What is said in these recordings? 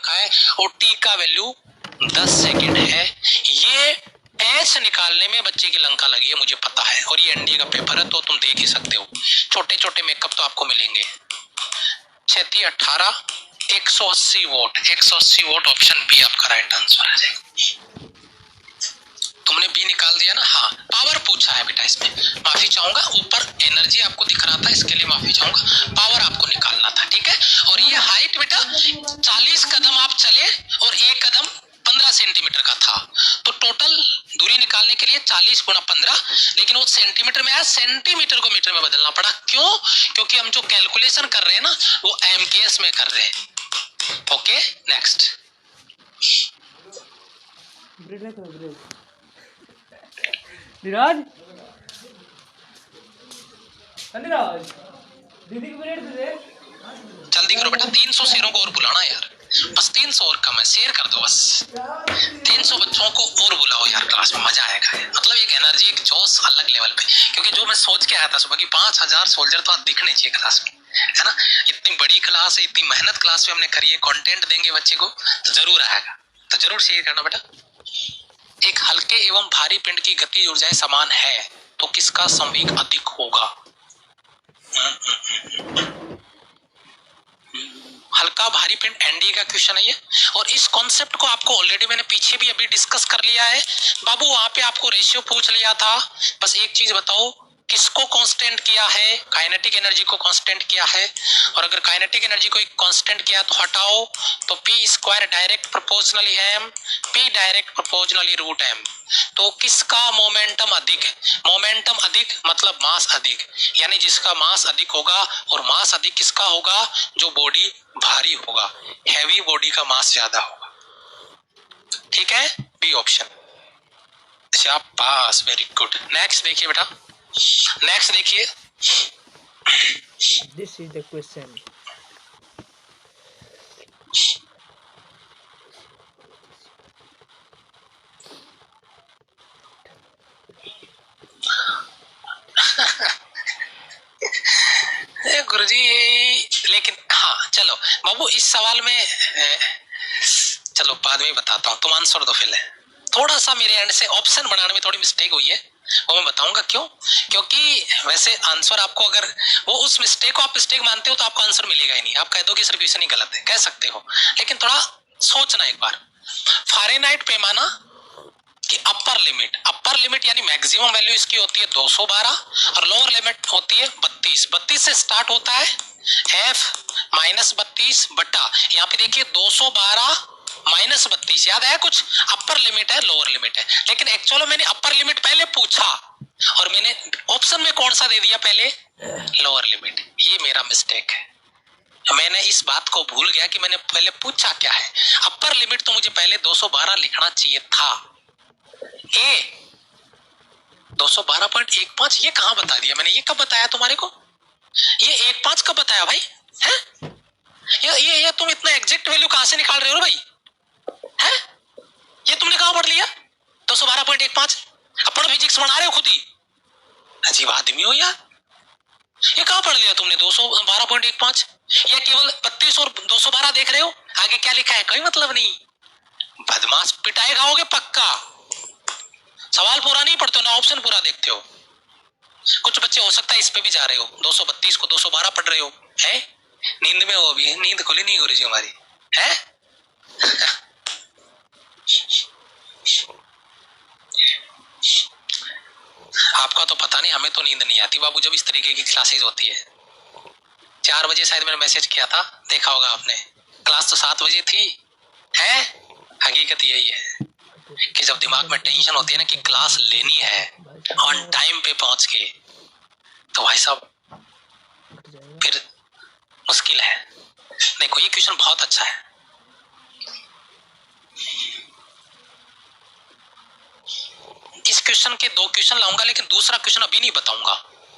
रखा है और टी का वैल्यू 10 सेकेंड है। ये एस निकालने में बच्चे की लंका लगी है, मुझे पता है, और ये एनडीए का पेपर है तो तुम देख ही सकते हो। छोटे छोटे मेकअप तो आपको मिलेंगे। 36 18 180 वोट, 180 वोट, ऑप्शन बी आपका राइट आंसर आ जाएगा। तुमने बी निकाल दिया ना? हाँ, पावर पूछा है बेटा इसमें, माफी चाहूंगा, ऊपर एनर्जी आपको दिख रहा था इसके लिए माफी चाहूंगा, पावर आपको निकालना था, ठीक है। और ये हाइट बेटा 40 कदम आप चले और एक कदम 15 सेंटीमीटर का था, तो टोटल दूरी निकालने के लिए 40 गुणा 15, लेकिन वो सेंटीमीटर में आया, सेंटीमीटर को मीटर में बदलना पड़ा। क्यों? क्योंकि हम जो कैलकुलेशन कर रहे हैं ना वो एमकेएस में कर रहे हैं। Okay, next. निराज दीदी को मिनट दे, जल्दी करो बेटा, 300 शेरों को और बुलाना यार, बस 300 और कम है, शेयर कर दो बस। 300 बच्चों को और बुलाओ यार, क्लास में मजा आएगा। मतलब एक एनर्जी, एक जोश अलग लेवल पे, क्योंकि जो मैं सोच के आया था सुबह की 5000 सोल्जर तो आज दिखने चाहिए क्लास में, है ना। इतनी बड़ी क्लास है, इतनी मेहनत क्लास में हमने करी है, कंटेंट देंगे बच्चे को तो जरूर आएगा, तो जरूर शेयर करना बेटा। एक हल्के एवं भारी पिंड की गति ऊर्जाएं समान है तो किसका संवेग अधिक होगा? हल्का भारी पिंड एनडीए का क्वेश्चन है ये, और इस कॉन्सेप्ट को आपको ऑलरेडी मैंने पीछे भी अभी डिस्कस कर लिया है बाबू। वहां पे आपको रेशियो पूछ लिया था। बस एक चीज बताओ, किसको कांस्टेंट किया है? काइनेटिक एनर्जी को कांस्टेंट किया है, और अगर काइनेटिक एनर्जी को कांस्टेंट किया तो हटाओ, तो P square direct proportionally M, P direct proportionally root M. तो किसका मोमेंटम अधिक है? मोमेंटम अधिक मतलब मास अधिक, यानी जिसका मास अधिक होगा, और मास अधिक किसका होगा? जो बॉडी भारी होगा, हैवी बॉडी का मास ज्यादा होगा, ठीक है, बी ऑप्शन। शाबाश, वेरी गुड। नेक्स्ट देखिए बेटा, नेक्स्ट देखिए, दिस इज द क्वेश्चन। गुरुजी, लेकिन हाँ चलो बाबू, इस सवाल में चलो बाद में बताता हूँ, तुम आंसर दो पहले। थोड़ा सा मेरे एंड से ऑप्शन बनाने में थोड़ी मिस्टेक हुई है, वो मैं बताऊंगा क्यों। क्योंकि वैसे आंसर आपको, अगर वो उस मिस्टेक को आप मिस्टेक मानते हो तो आपको आंसर मिलेगा ही नहीं, आप कह दो कि सर क्वेश्चन ही गलत है, कह सकते हो, लेकिन थोड़ा सोचना एक बार। फारेनहाइट पैमाना की अपर लिमिट यानी मैक्सिमम वैल्यू इसकी होती है 212, और लोअर लिमिट होती है 32 से स्टार्ट होता है f -32 बटा, यहाँ पे देखिए 212 -32, याद है कुछ? अपर लिमिट है, लोअर लिमिट है, लेकिन एक्चुअली मैंने अपर लिमिट पहले पूछा और मैंने ऑप्शन में कौन सा दे दिया पहले? Lower limit. ये मेरा मिस्टेक है, मैंने इस बात को भूल गया कि मैंने पहले पूछा क्या है। अपर लिमिट तो मुझे पहले 212 लिखना चाहिए था। ए 212.15 ये कहां बता दिया मैंने? ये कब बताया तुम्हारे को? ये 15 कब बताया भाई? है ये तुम इतना एग्जैक्ट वैल्यू कहां से निकाल रहे हो भाई? है ये तुमने कहां पढ़ लिया 212.15? अब पढ़ो, फिजिक्स बना रहे हो खुद ही, अजीब आदमी हो यार। ये कहां पढ़ लिया तुमने 212.15? या केवल 32 और 212 देख रहे हो? आगे क्या लिखा है कोई मतलब नहीं। बदमाश, पिटाई खाओगे पक्का। सवाल पूरा नहीं पढ़ते हो ना, ऑप्शन पूरा देखते हो। कुछ बच्चे हो सकता है इस पे भी जा रहे हो, 232 को 212 पढ़ रहे हो, है नींद में हो, अभी नींद खुली नहीं हो रही हमारी, है आपका तो पता नहीं, हमें तो नींद नहीं आती बाबू जब इस तरीके की क्लासेस होती है। 4 बजे शायद मैंने मैसेज किया था, देखा होगा आपने। क्लास तो 7 बजे थी, है हकीकत यही है कि जब दिमाग में टेंशन होती है ना कि क्लास लेनी है ऑन टाइम पे पहुंच के, तो भाई साहब फिर मुश्किल है। देखो ये क्वेश्चन बहुत अच्छा है, इस क्वेश्चन के 2 क्वेश्चन लाऊंगा, लेकिन दूसरा क्वेश्चन अभी नहीं बताऊंगा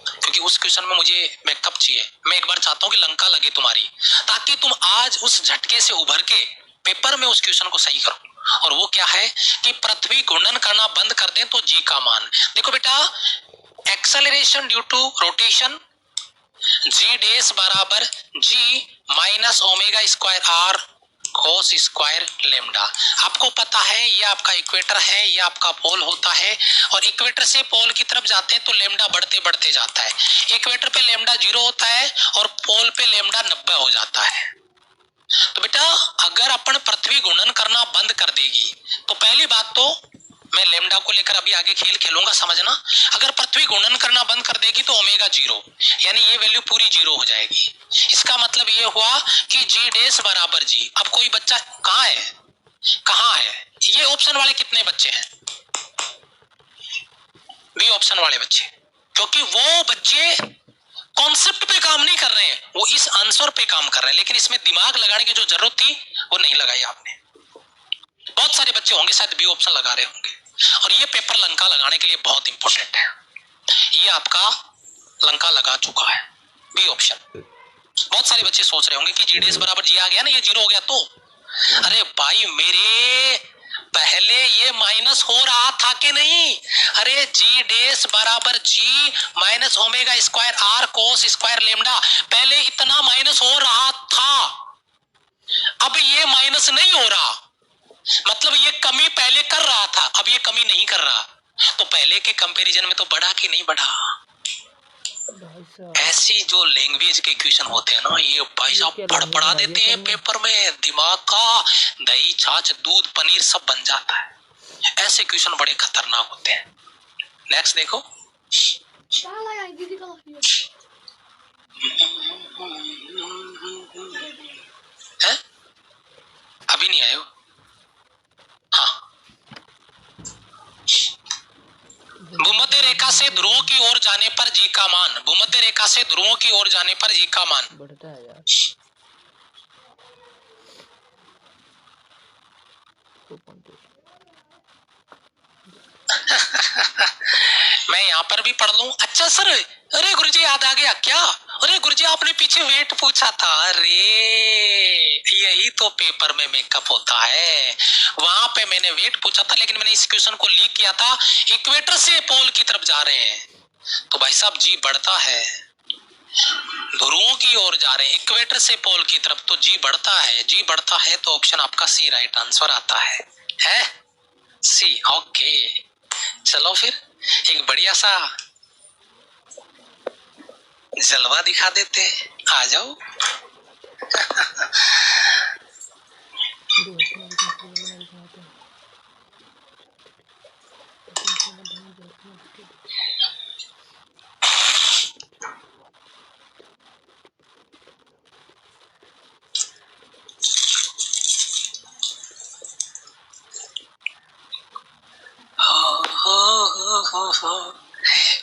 क्योंकि उस क्वेश्चन में मुझे बैकअप चाहिए। मैं एक बार चाहता हूं कि लंका लगे तुम्हारी, ताकि तुम आज उस झटके से उभर के पेपर में उस क्वेश्चन को सही करो। और वो क्या है कि पृथ्वी घूर्णन करना बंद कर दे तो जी का मान। देखो बेटा, acceleration due to rotation g dash बराबर g minus omega square r cos square lambda. आपको पता है ये आपका इक्वेटर है, ये आपका पोल होता है, और इक्वेटर से पोल की तरफ जाते हैं तो लेमडा बढ़ते बढ़ते जाता है। इक्वेटर पे लेमडा 0 होता है और पोल पे लेमडा 90 हो जाता है। तो बेटा अगर अपन पृथ्वी घूर्णन करना बंद कर देगी तो पहली बात तो मैं लेमडा को लेकर अभी आगे खेल खेलूंगा, समझना। अगर पृथ्वी घूर्णन करना बंद कर देगी तो ओमेगा 0, यानी ये वैल्यू पूरी 0 हो जाएगी। इसका मतलब ये हुआ कि जी डैश बराबर जी। अब कोई बच्चा कहाँ है? ये ऑप्शन वाले कितने बच्चे हैं? बी ऑप्शन वाले बच्चे, क्योंकि वो बच्चे कॉन्सेप्ट पे काम नहीं कर रहे हैं, वो इस आंसर पे काम कर रहे हैं, लेकिन इसमें दिमाग लगाने की जो जरूरत थी वो नहीं लगाई आपने। बहुत सारे बच्चे होंगे शायद बी ऑप्शन लगा रहे होंगे, और ये पेपर लंका लगाने के लिए बहुत इंपॉर्टेंट है। ये आपका लंका लगा चुका है, बी ऑप्शन। बहुत सारे बच्चे सोच रहे होंगे कि जी डैश बराबर जी आ गया ना, ये 0 हो गया तो। अरे भाई मेरे पहले ये माइनस हो रहा था कि नहीं? अरे जी डैश बराबर g minus omega square r cos square lambda, पहले इतना माइनस हो रहा था, अब ये माइनस नहीं हो रहा, मतलब ये कमी पहले कर रहा था, अब ये कमी नहीं कर रहा। तो पहले के कंपैरिजन में तो बढ़ा कि नहीं बढ़ा? ऐसी जो लैंग्वेज के क्वेश्चन होते हैं ना, ये भाई साहब पढ़ा देते हैं पेपर में, दिमाग का दही छाछ दूध पनीर सब बन जाता है। ऐसे क्वेश्चन बड़े खतरनाक होते हैं। नेक्स्ट देखो, है? अभी नहीं आए हो? हाँ, भूमध्य रेखा से ध्रुवों की ओर जाने पर जी का मान, भूमध्य रेखा से ध्रुवों की ओर जाने पर जी का मान बढ़ता है यार। मैं यहाँ पर भी पढ़ लूं? अच्छा सर, अरे गुरुजी याद आ गया क्या? अरे गुरुजी आपने पीछे वेट पूछा था। अरे यही तो पेपर में मेकअप होता है, वहां पे मैंने वेट पूछा था, लेकिन मैंने इस क्वेश्चन को लीक किया था। इक्वेटर से पोल की तरफ जा रहे हैं तो भाई साहब जी बढ़ता है, ध्रुवों की ओर जा रहे हैं इक्वेटर से पोल की तरफ तो जी बढ़ता है। जी बढ़ता है तो ऑप्शन आपका सी राइट आंसर आता है सी। ओके, चलो फिर एक बढ़िया सा जलवा दिखा देते, आ जाओ।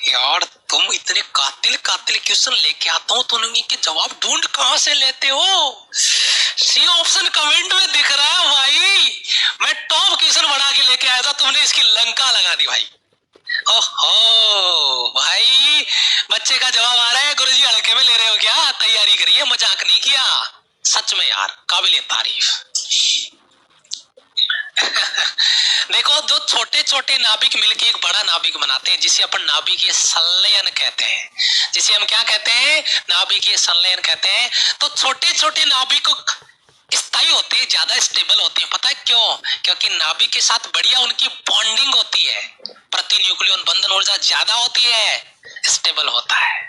यार तुम इतने कातिल क्वेश्चन लेके आता हूँ तो उनके जवाब ढूंढ कहाँ से लेते हो? सी ऑप्शन कमेंट में दिख रहा है भाई, मैं टॉप क्वेश्चन बना के लेके आया था, तुमने इसकी लंका लगा दी भाई। ओहो भाई, बच्चे का जवाब आ रहा है, गुरुजी हल्के में ले रहे हो क्या? तैयारी करिए, मजाक नहीं किया, सच में यार काबिले तारीफ। देखो, दो छोटे छोटे नाभिक मिलके एक बड़ा नाभिक बनाते हैं, जिसे अपन नाभिकीय संलयन कहते हैं। जिसे हम क्या कहते हैं? नाभिकीय संलयन कहते हैं। तो छोटे छोटे नाभिक स्थायी होते हैं, ज्यादा स्टेबल होते हैं। पता है क्यों? क्योंकि नाभिक के साथ बढ़िया उनकी बॉन्डिंग होती है, प्रति न्यूक्लियन बंधन ऊर्जा ज्यादा होती है, स्टेबल होता है।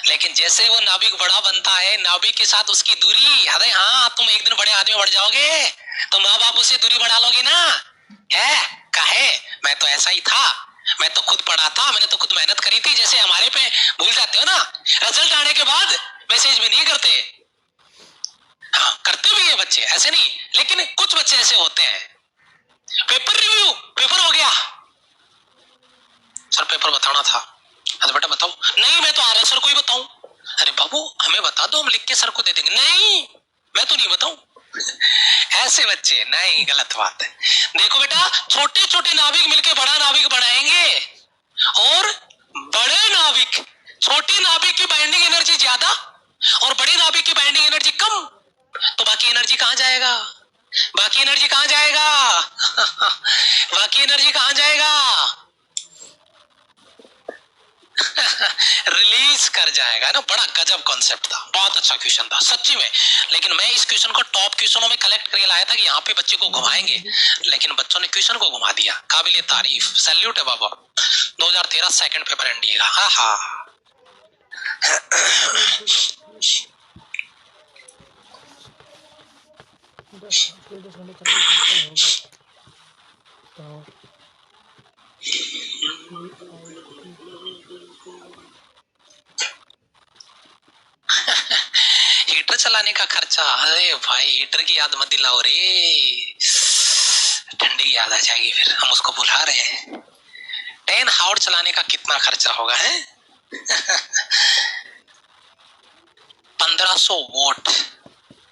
लेकिन जैसे वो नाभिक बड़ा बनता है, नाभिक के साथ उसकी दूरी, अरे हाँ, तुम एक दिन बड़े आदमी बढ़ जाओगे तो माँ बाप से दूरी बढ़ा लोगे ना, है काहे? मैं तो ऐसा ही था, मैं तो खुद पढ़ा था, मैंने तो खुद मेहनत करी थी। जैसे हमारे पे भूल जाते हो ना, रिजल्ट आने के बाद मैसेज भी नहीं करते। हाँ, करते भी है बच्चे, ऐसे नहीं, लेकिन कुछ बच्चे ऐसे होते हैं। पेपर रिव्यू, पेपर हो गया सर, पेपर बताना था। अरे बेटा बताओ। नहीं, मैं तो आ रहा सर को ही बताऊं। अरे बाबू हमें बता दो, हम लिख के सर को दे देंगे। नहीं, मैं तो नहीं बताऊं। ऐसे बच्चे नहीं, गलत बात है। देखो बेटा, छोटे छोटे नाभिक मिलके बड़ा नाभिक बनाएंगे, और बड़े नाभिक छोटे नाभिक की बाइंडिंग एनर्जी ज्यादा और बड़े नाभिक की बाइंडिंग एनर्जी कम, तो बाकी एनर्जी कहां जाएगा? बाकी एनर्जी कहां जाएगा? बाकी एनर्जी कहां जाएगा? रिलीज कर जाएगा ना। बड़ा गजब कॉन्सेप्ट था, बहुत अच्छा क्वेश्चन था सच्ची में। लेकिन मैं इस क्वेश्चन को टॉप क्वेश्चनों में कलेक्ट करके लाया था कि यहाँ पे बच्चे को घुमाएंगे, लेकिन बच्चों ने क्वेश्चन को घुमा दिया। काबिल तारीफ, सैल्यूट है बाबा। 2013 सेकंड पेपर एनडीए का। हाँ हाँ। हीटर चलाने का खर्चा, अरे भाई हीटर की याद मत दिलाओ रे, ठंडी याद आ जाएगी फिर। हम उसको भुला रहे हैं। 10 हाउड चलाने का कितना खर्चा होगा है? 1500 वोट।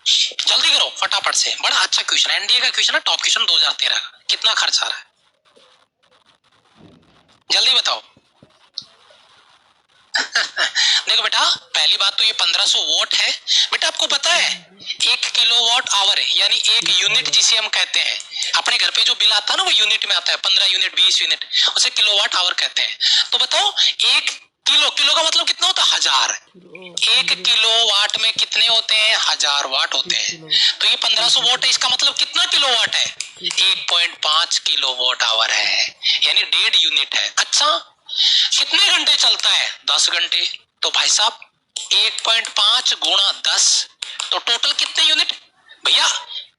जल्दी करो फटाफट से, बड़ा अच्छा क्वेश्चन है, एनडीए का क्वेश्चन है, टॉप क्वेश्चन 2013 का। कितना खर्च आ रहा है जल्दी बताओ। देखो बेटा, पहली बात तो ये 1500 वोट है। बेटा आपको पता है 1 किलोवाट आवर है, यानी 1 यूनिट जिसे हम कहते हैं, अपने घर पे जो बिल आता है ना वो यूनिट में आता है, 15 यूनिट 20 यूनिट, उसे किलोवाट आवर कहते हैं। तो बताओ 1 किलो, किलो का मतलब कितना होता है? 1000। 1 किलोवाट में कितने होते हैं? 1000 वाट होते हैं। तो ये 1500 वोट है, इसका मतलब कितना किलोवाट है? 1.5 किलोवाट आवर है, यानी 1.5 यूनिट है। अच्छा, कितने घंटे चलता है? 10 घंटे। तो भाई साहब 1.5 गुणा 10, तो टोटल कितने यूनिट भैया?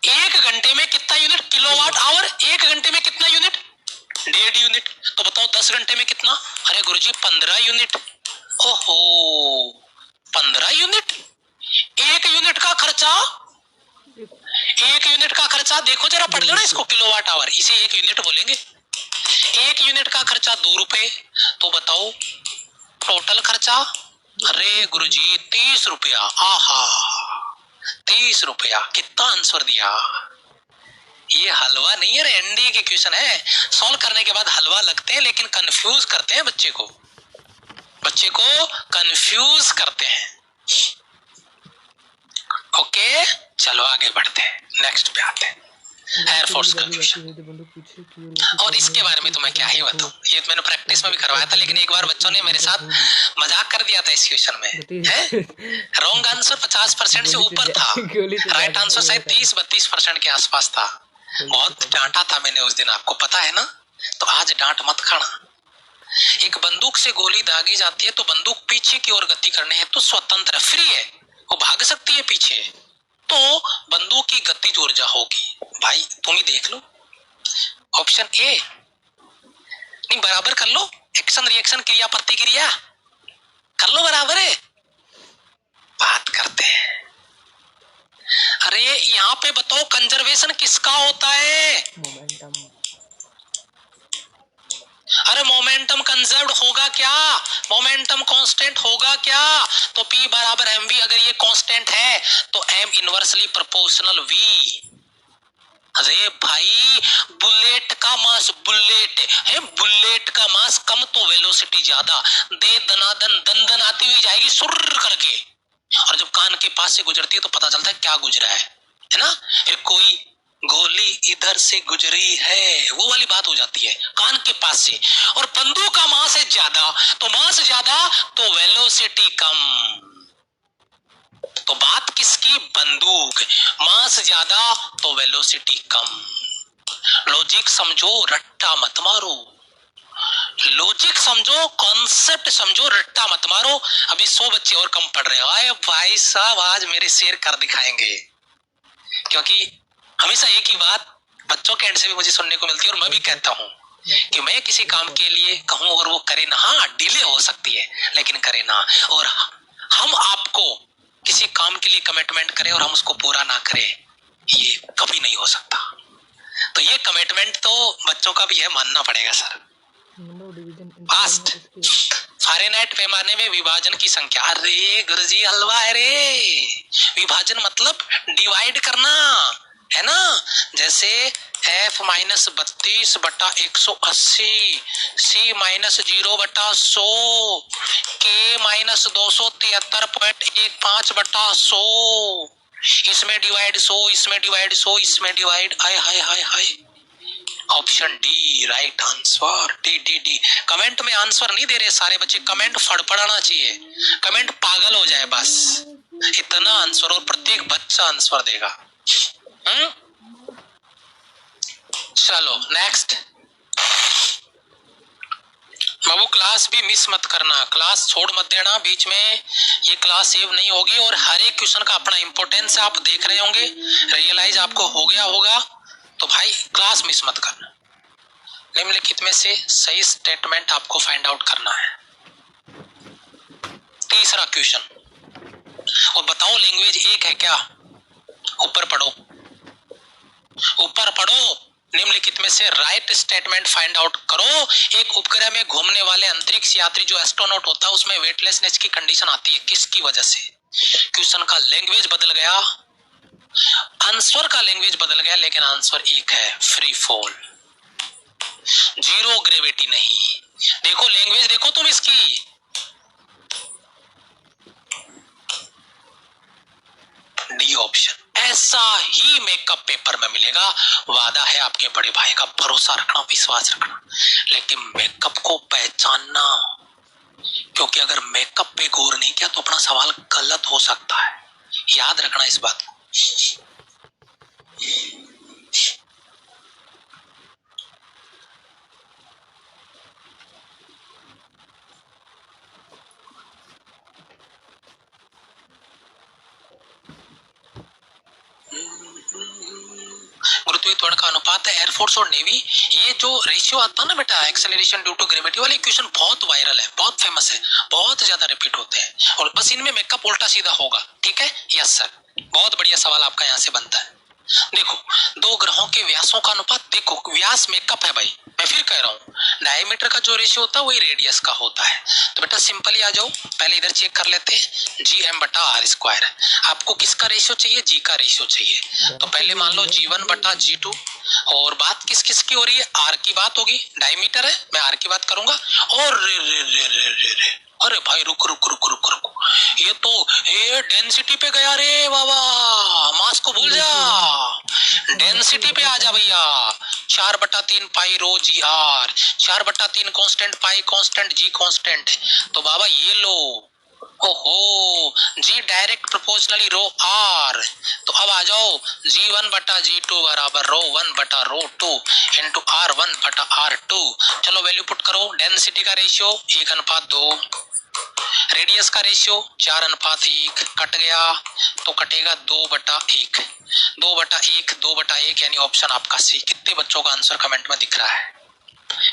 1 घंटे में कितना यूनिट? Kilowatt hour. 1 घंटे में कितना यूनिट? 1.5 यूनिट। तो बताओ 10 घंटे में कितना? अरे गुरुजी 15 यूनिट। ओहो 15 यूनिट। 1 यूनिट का खर्चा, 1 यूनिट का खर्चा देखो जरा, पढ़ लो ना इसको, किलोवाट आवर, इसे 1 यूनिट बोलेंगे। 1 यूनिट का खर्चा 2 रुपए। तो बताओ टोटल खर्चा, अरे गुरुजी 30 रुपया। आहा 30 रुपया। कितना आंसर दिया? ये हलवा नहीं है, एनडीए के क्वेश्चन है। सॉल्व करने के बाद हलवा लगते हैं, लेकिन कंफ्यूज करते हैं बच्चे को, बच्चे को कंफ्यूज करते हैं। ओके चलो आगे बढ़ते हैं, नेक्स्ट पे आते हैं। एयरफोर्स का क्वेश्चन, और इसके बारे में तो मैं क्या ही बताऊं, ये मैंने प्रैक्टिस में भी करवाया था, लेकिन एक बार बच्चों ने मेरे साथ मजाक कर दिया था इस क्वेश्चन में। रॉन्ग आंसर 50% से ऊपर था, राइट आंसर शायद 30-32% के आसपास था। बहुत डांटा था मैंने उस दिन, आपको पता है ना। तो आज डांट मत खाना। एक बंदूक से गोली दागी जाती है तो बंदूक पीछे की ओर गति करने हेतु स्वतंत्र फ्री है, वो भाग सकती है पीछे, तो बंदूक की गतिज ऊर्जा होगी। भाई तुम ही देख लो, ऑप्शन ए। नहीं बराबर कर लो, एक्शन रिएक्शन क्रिया प्रतिक्रिया कर लो, बराबर है। बात करते हैं, अरे यहाँ पे बताओ कंजर्वेशन किसका होता है? मोमेंटम। अरे मोमेंटम कंजर्व होगा क्या? मोमेंटम कांस्टेंट होगा क्या? तो P बराबर mv, अगर ये कांस्टेंट है तो m इनवर्सली प्रोपोर्शनल v। अरे भाई बुलेट का मास, बुलेट है, बुलेट का मास कम तो वेलोसिटी ज्यादा, दे दनादन दंदन आती हुई जाएगी सुर्र करके, और जब कान के पास से गुजरती है तो पता चलता है क्या गुजरा है ना। फिर कोई गोली इधर से गुजरी है, वो वाली बात हो जाती है कान के पास से। और बंदूक का मास है ज्यादा, तो मास ज्यादा तो वेलोसिटी कम। तो बात किसकी? बंदूक। मास ज्यादा तो वेलोसिटी कम। लॉजिक समझो, रट्टा मत मारो। लॉजिक समझो, कॉन्सेप्ट समझो, रट्टा मत मारो। अभी 100 बच्चे और कम पढ़ रहे हो। आए भाई साहब आज मेरे शेर कर दिखाएंगे, क्योंकि हमेशा एक ही बात बच्चों के एंड से भी मुझे सुनने को मिलती है, और मैं भी कहता हूँ कि मैं किसी काम के लिए कहूँ और वो करे ना, हाँ डिले हो सकती है लेकिन करे ना, और हम आपको किसी काम के लिए कमिटमेंट करें और हम उसको पूरा ना करें, ये कभी नहीं हो सकता। तो ये कमिटमेंट तो बच्चों का भी है, मानना पड़ेगा सर। फास्ट फारेनहाइट पैमाने में विभाजन की संख्या, अरे गुरुजी हलवा है रे। विभाजन मतलब डिवाइड करना है ना, जैसे f माइनस 32 बटा 180, c माइनस 0 बटा 100, k माइनस 273.15 बटा 100, इसमें डिवाइड 100, इसमें डिवाइड 100, इसमें डिवाइड, हाय हाय हाय हाय, option D right answer, D D D. Comment में आंसर नहीं दे रहे सारे बच्चे, कमेंट फड़फड़ाना चाहिए, कमेंट पागल हो जाए बस, इतना आंसर, और प्रत्येक बच्चा आंसर देगा। चलो नेक्स्ट। बाबू क्लास भी मिस मत करना, क्लास छोड़ मत देना बीच में, ये क्लास सेव नहीं होगी, और हर एक क्वेश्चन का अपना इंपॉर्टेंस है, आप देख रहे होंगे, रियलाइज आपको हो गया होगा, तो भाई क्लास मिस मत करना। निम्नलिखित में से सही स्टेटमेंट आपको फाइंड आउट करना है। तीसरा क्वेश्चन, और बताओ लैंग्वेज एक है क्या? ऊपर पढ़ो, ऊपर पढ़ो। निम्नलिखित में से राइट स्टेटमेंट फाइंड आउट करो। एक उपग्रह में घूमने वाले अंतरिक्ष यात्री जो एस्ट्रोनॉट होता है उसमें वेटलेसनेस की कंडीशन आती है, किसकी वजह से? क्वेश्चन का लैंग्वेज बदल गया, आंसर का लैंग्वेज बदल गया, लेकिन आंसर एक है, फ्री फॉल, जीरो ग्रेविटी नहीं। देखो लैंग्वेज देखो तुम इसकी, डी ऑप्शन। ऐसा ही मेकअप पेपर में मिलेगा, वादा है आपके बड़े भाई का, भरोसा रखना, विश्वास रखना, लेकिन मेकअप को पहचानना, क्योंकि अगर मेकअप पे गौर नहीं किया तो अपना सवाल गलत हो सकता है, याद रखना इस बात को। गुरुत्वाकर्षण का अनुपात है एयरफोर्स और नेवी, ये जो रेशियो आता है ना बेटा, एक्सेलरेशन ड्यू टू ग्रेविटी वाले इक्वेशन बहुत वायरल है, बहुत फेमस है, बहुत ज्यादा रिपीट होते हैं, और बस इनमें मेकअप उल्टा सीधा होगा। ठीक है, यस सर, बहुत बढ़िया सवाल आपका यहाँ से बनता है। देखो दो ग्रहों के व्यासों का अनुपात, देखो व्यास मेकअप है भाई, मैं फिर कह रहा हूँ, डायमीटर का जो रेशियो होता है वही रेडियस का होता है। तो बेटा सिंपली आ जाओ, पहले इधर चेक कर लेते हैं, जी एम बटा आर स्क्वायर। आपको किसका रेशियो चाहिए? जी का रेशियो चाहिए, तो पहले मान लो जी वन बटा जी टू, और बात किस किस की हो रही है? आर की बात होगी, डायमीटर है, मैं आर की बात करूंगा। और रे रे रे रे रे रे, अरे भाई रुक रुक रुक रुक रुक, ये तो ये डेंसिटी पे गया रे बाबा, मास को भूल जा, डेंसिटी पे आ जा भैया। 4/3 pi rho g r, 4/3 constant, pi constant, g constant, तो बाबा ये लो, ओहो, g direct proportionally rho r, तो अब आ जाओ G1/G2 बराबर रो1/रो2 इंटू R1/R2। चलो वैल्यू पुट करो, डेंसिटी का रेशियो 1:2, रेडियस का रेशियो 4:1, कट गया तो कटेगा 2/1, 2/1, 2/1, यानी ऑप्शन आपका सी। कितने बच्चों का आंसर कमेंट में दिख रहा है?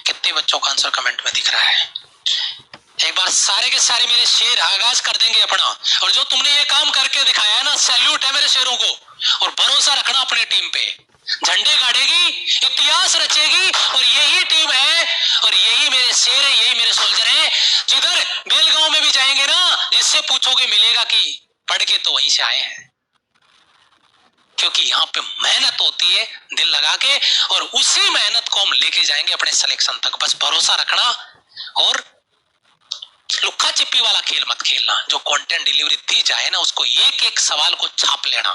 कितने बच्चों का आंसर कमेंट में दिख रहा है? एक बार सारे के सारे मेरे शेर आगाज कर देंगे अपना, और जो तुमने ये काम करके दिखाया है ना, सैल्यूट है मेरे शेरों को, और भरोसा रखना अपनी टीम पे, झंडे गाड़ेगी, इतिहास रचेगी, और यही टीम है, और यही मेरे शेर है, यही मेरे सोल्जर है, जिधर बेलगांव में भी जाएंगे ना, जिससे पूछोगे मिलेगा कि पढ़ के तो वहीं से आए हैं, क्योंकि यहाँ पे मेहनत होती है दिल लगा के, और उसी मेहनत को हम लेके जाएंगे अपने सिलेक्शन तक, बस भरोसा रखना, और लुक्का चिप्पी वाला खेल मत खेलना, जो कंटेंट डिलीवरी दी जाए ना उसको एक एक सवाल को छाप लेना।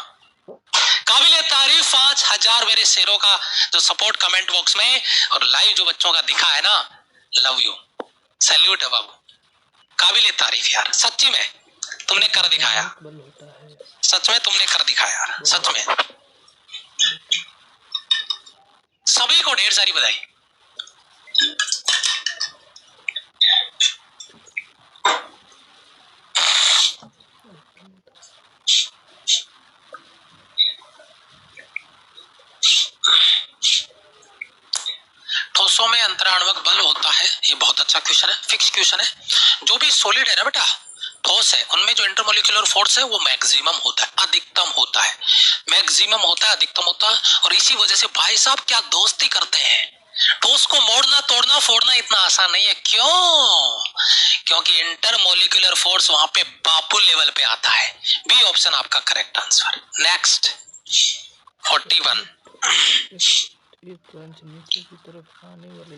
काबिले तारीफ 5000 मेरे शेरों का जो सपोर्ट कमेंट बॉक्स में और लाइव जो बच्चों का दिखा है ना, लव यू, सैल्यूट है बाबू, काबिले तारीफ यार, सच्ची में तुमने कर दिखाया, सच में तुमने कर दिखाया यार, सच में सभी को ढेर सारी बधाई। ठोसों में अंतराण्वक बल होता है, ये बहुत अच्छा क्वेश्चन है, फिक्स क्वेश्चन है। जो भी सॉलिड है ना बेटा, ठोस है, उनमें जो इंटरमोलिकुलर फोर्स है वो मैक्सिमम होता है, अधिकतम होता है, मैक्सिमम होता है, अधिकतम होता है, और इसी वजह से भाई साहब क्या दोस्ती करते हैं, ठोस को मोड़ना, तोड़ना, फोड़ना इतना आसान नहीं है। क्यों? क्योंकि इंटरमोलिकुलर फोर्स वहां पे बापू लेवल पे आता है। बी ऑप्शन आपका करेक्ट आंसर। नेक्स्ट 41, एक क्रंच नीचे की तरफ आने वाले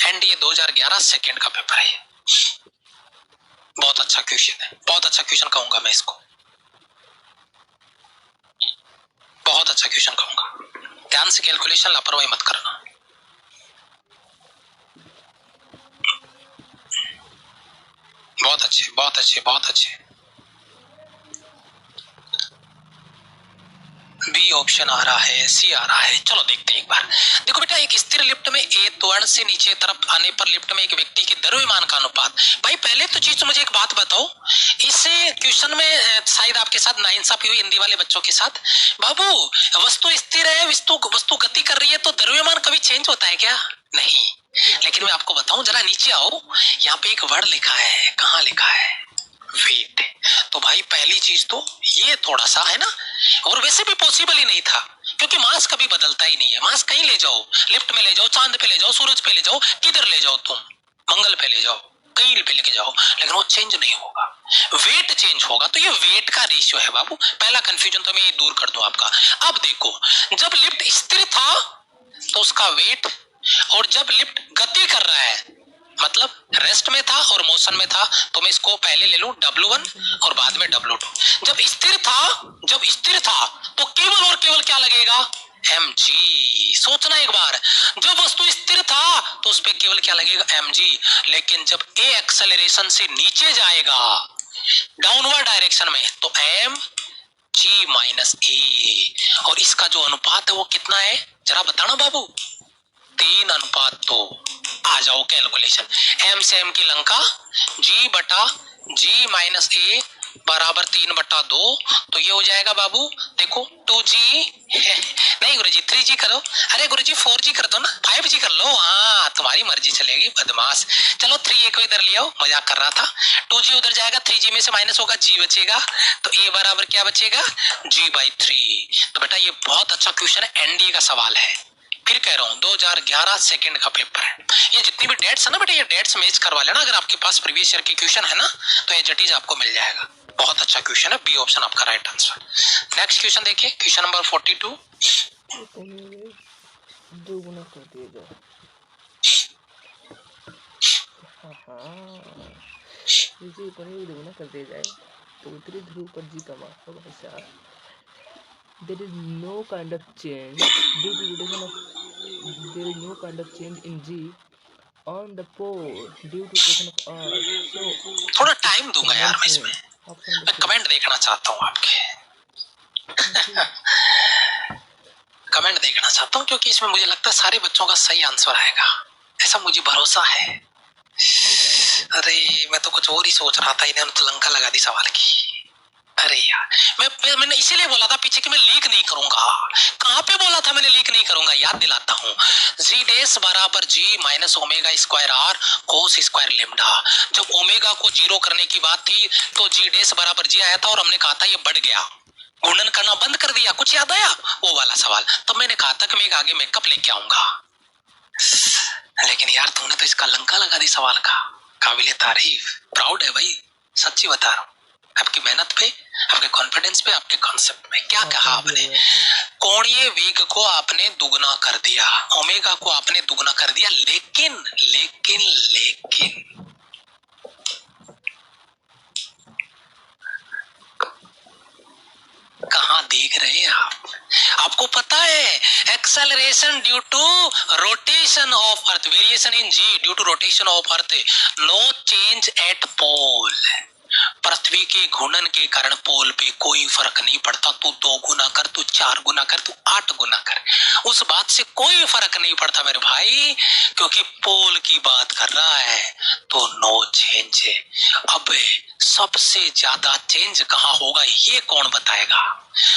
एनडीए 2011 सेकंड का पेपर है। बहुत अच्छा क्वेश्चन है, बहुत अच्छा क्वेश्चन कहूंगा मैं इसको, बहुत अच्छा क्वेश्चन कहूंगा। ध्यान से कैलकुलेशन, लापरवाही मत करना। बहुत अच्छे, बहुत अच्छे, बहुत अच्छे। बी ऑप्शन आ रहा है, सी आ रहा है। चलो देखते हैं एक बार। देखो बेटा, एक स्थिर लिफ्ट में ए त्वरण से नीचे तरफ आने पर लिफ्ट में एक व्यक्ति के द्रव्यमान का अनुपात। भाई पहले तो चीज मुझे एक बात बताओ, इस क्वेश्चन में शायद आपके साथ नाइंसाफी हुई हिंदी वाले बच्चों के साथ। बाबू, वस्तु स्थिर है, वस्तु गति कर रही है, तो द्रव्यमान कभी चेंज होता है क्या? नहीं। लेकिन मैं आपको बताऊं, जरा नीचे आओ, यहाँ पे एक वर्ड लिखा है, कहाँ लिखा है? वेट। तो भाई पहली चीज तो ये थोड़ा सा है ना, और वैसे भी पॉसिबल ही नहीं था, क्योंकि मास कभी बदलता ही नहीं है। मास कहीं ले जाओ, लिफ्ट में ले जाओ, चांद पे ले जाओ, सूरज पे ले जाओ, किधर ले जाओ तुम, मंगल पे ले जाओ, कहीं पे लेके जाओ, लेकिन वो चेंज नहीं होगा, वेट चेंज होगा। तो ये वेट का रेशियो है बाबू। पहला कंफ्यूजन तो मैं ये दूर कर दूं आपका। अब देखो, जब लिफ्ट स्थिर था तो उसका वेट, और जब लिफ्ट गति कर रहा है, मतलब रेस्ट में था और मोशन में था, तो मैं इसको पहले ले लूं W1 और बाद में W2। जब स्थिर था तो केवल और केवल क्या लगेगा? mg। सोचना एक बार, जब वस्तु स्थिर था तो उस पर केवल क्या लगेगा? mg। लेकिन जब a एक्सेलरेशन से नीचे जाएगा डाउनवर्ड डायरेक्शन में, तो mg माइनस a। और इसका जो अनुपात है वो कितना है, जरा बताना बाबू? 3:2। आ जाओ कैलकुलेशन, m से m की लंका, g बटा g माइनस a बराबर 3/2। तो ये हो जाएगा बाबू, देखो 2g नहीं गुरुजी 3g करो, अरे गुरुजी 4g कर दो ना, 5g कर लो, हाँ तुम्हारी मर्जी चलेगी बदमाश। चलो 3a को इधर ले आओ, मजाक कर रहा था। 2g उधर जाएगा, 3g में से माइनस होगा, g बचेगा, तो a बराबर क्या बचेगा? g/3। तो बेटा ये बहुत अच्छा क्वेश्चन है, एनडीए का सवाल है। फिर कह रहा हूँ 2011 सेकंड का पेपर है। ये जितनी भी डेट्स है ना बेटा, ये डेट्स मैच करवा लेना। अगर आपके पास प्रीवियस ईयर की क्वेश्चन है ना, तो एज इट इज आपको मिल जाएगा। बहुत अच्छा क्वेश्चन है, बी ऑप्शन आपका राइट आंसर। नेक्स्ट क्वेश्चन देखिए, क्वेश्चन नंबर 42। दो गुना कर दिया जाए। इसी पनीर दो गुना कर दिया जाए तो उत्तरी ध्रुव पर जी का मान होगा ऐसा। There is no kind of change due to rotation of. There is no kind of change in G on the pole due to rotation of Earth. So थोड़ा टाइम दूंगा यार मैं इसमें, मैं कमेंट देखना चाहता हूँ आपके कमेंट देखना चाहता हूँ, क्योंकि इसमें मुझे लगता है सारे बच्चों का सही आंसर आएगा, ऐसा मुझे भरोसा है। अरे मैं तो कुछ और ही सोच रहा था, इन्होंने तो लंका लगा दी सवाल की। अरे यार, मैंने इसीलिए बोला था पीछे कि मैं लीक नहीं करूंगा। कहाँ पे बोला था मैंने लीक नहीं करूंगा? याद दिलाता हूँ, जी डेस बराबर g minus omega square r cos square lambda. जब ओमेगा को 0 करने की बात थी तो जी डेस बराबर जी आया था, और हमने कहा था ये बढ़ गया, गुणन करना बंद कर दिया। कुछ याद आया वो वाला सवाल? तब मैंने कहा था कि मैं आगे मेकअप लेके आऊंगा, लेकिन यार तुमने तो इसका लंका लगा दी सवाल का। काबिले तारीफ, प्राउड है भाई, सच्ची बता रहा हूँ, आपकी मेहनत पे, आपके कॉन्फिडेंस पे, आपके कॉन्सेप्ट में। क्या कहा आपने? कोणीय वेग को आपने दुगना कर दिया, ओमेगा को आपने दुगना कर दिया, लेकिन लेकिन लेकिन कहाँ देख रहे हैं आप? आपको पता है acceleration due to rotation of earth, variation in g due to rotation of earth, no change at pole. पृथ्वी के घूर्णन के कारण पोल पे कोई फर्क नहीं पड़ता। तू 2 गुना कर, तू 4 गुना कर, तू 8 गुना कर, उस बात से कोई फर्क नहीं पड़ता मेरे भाई, क्योंकि पोल की बात कर रहा है तो नो चेंज है। अब सबसे ज्यादा चेंज कहाँ होगा ये कौन बताएगा?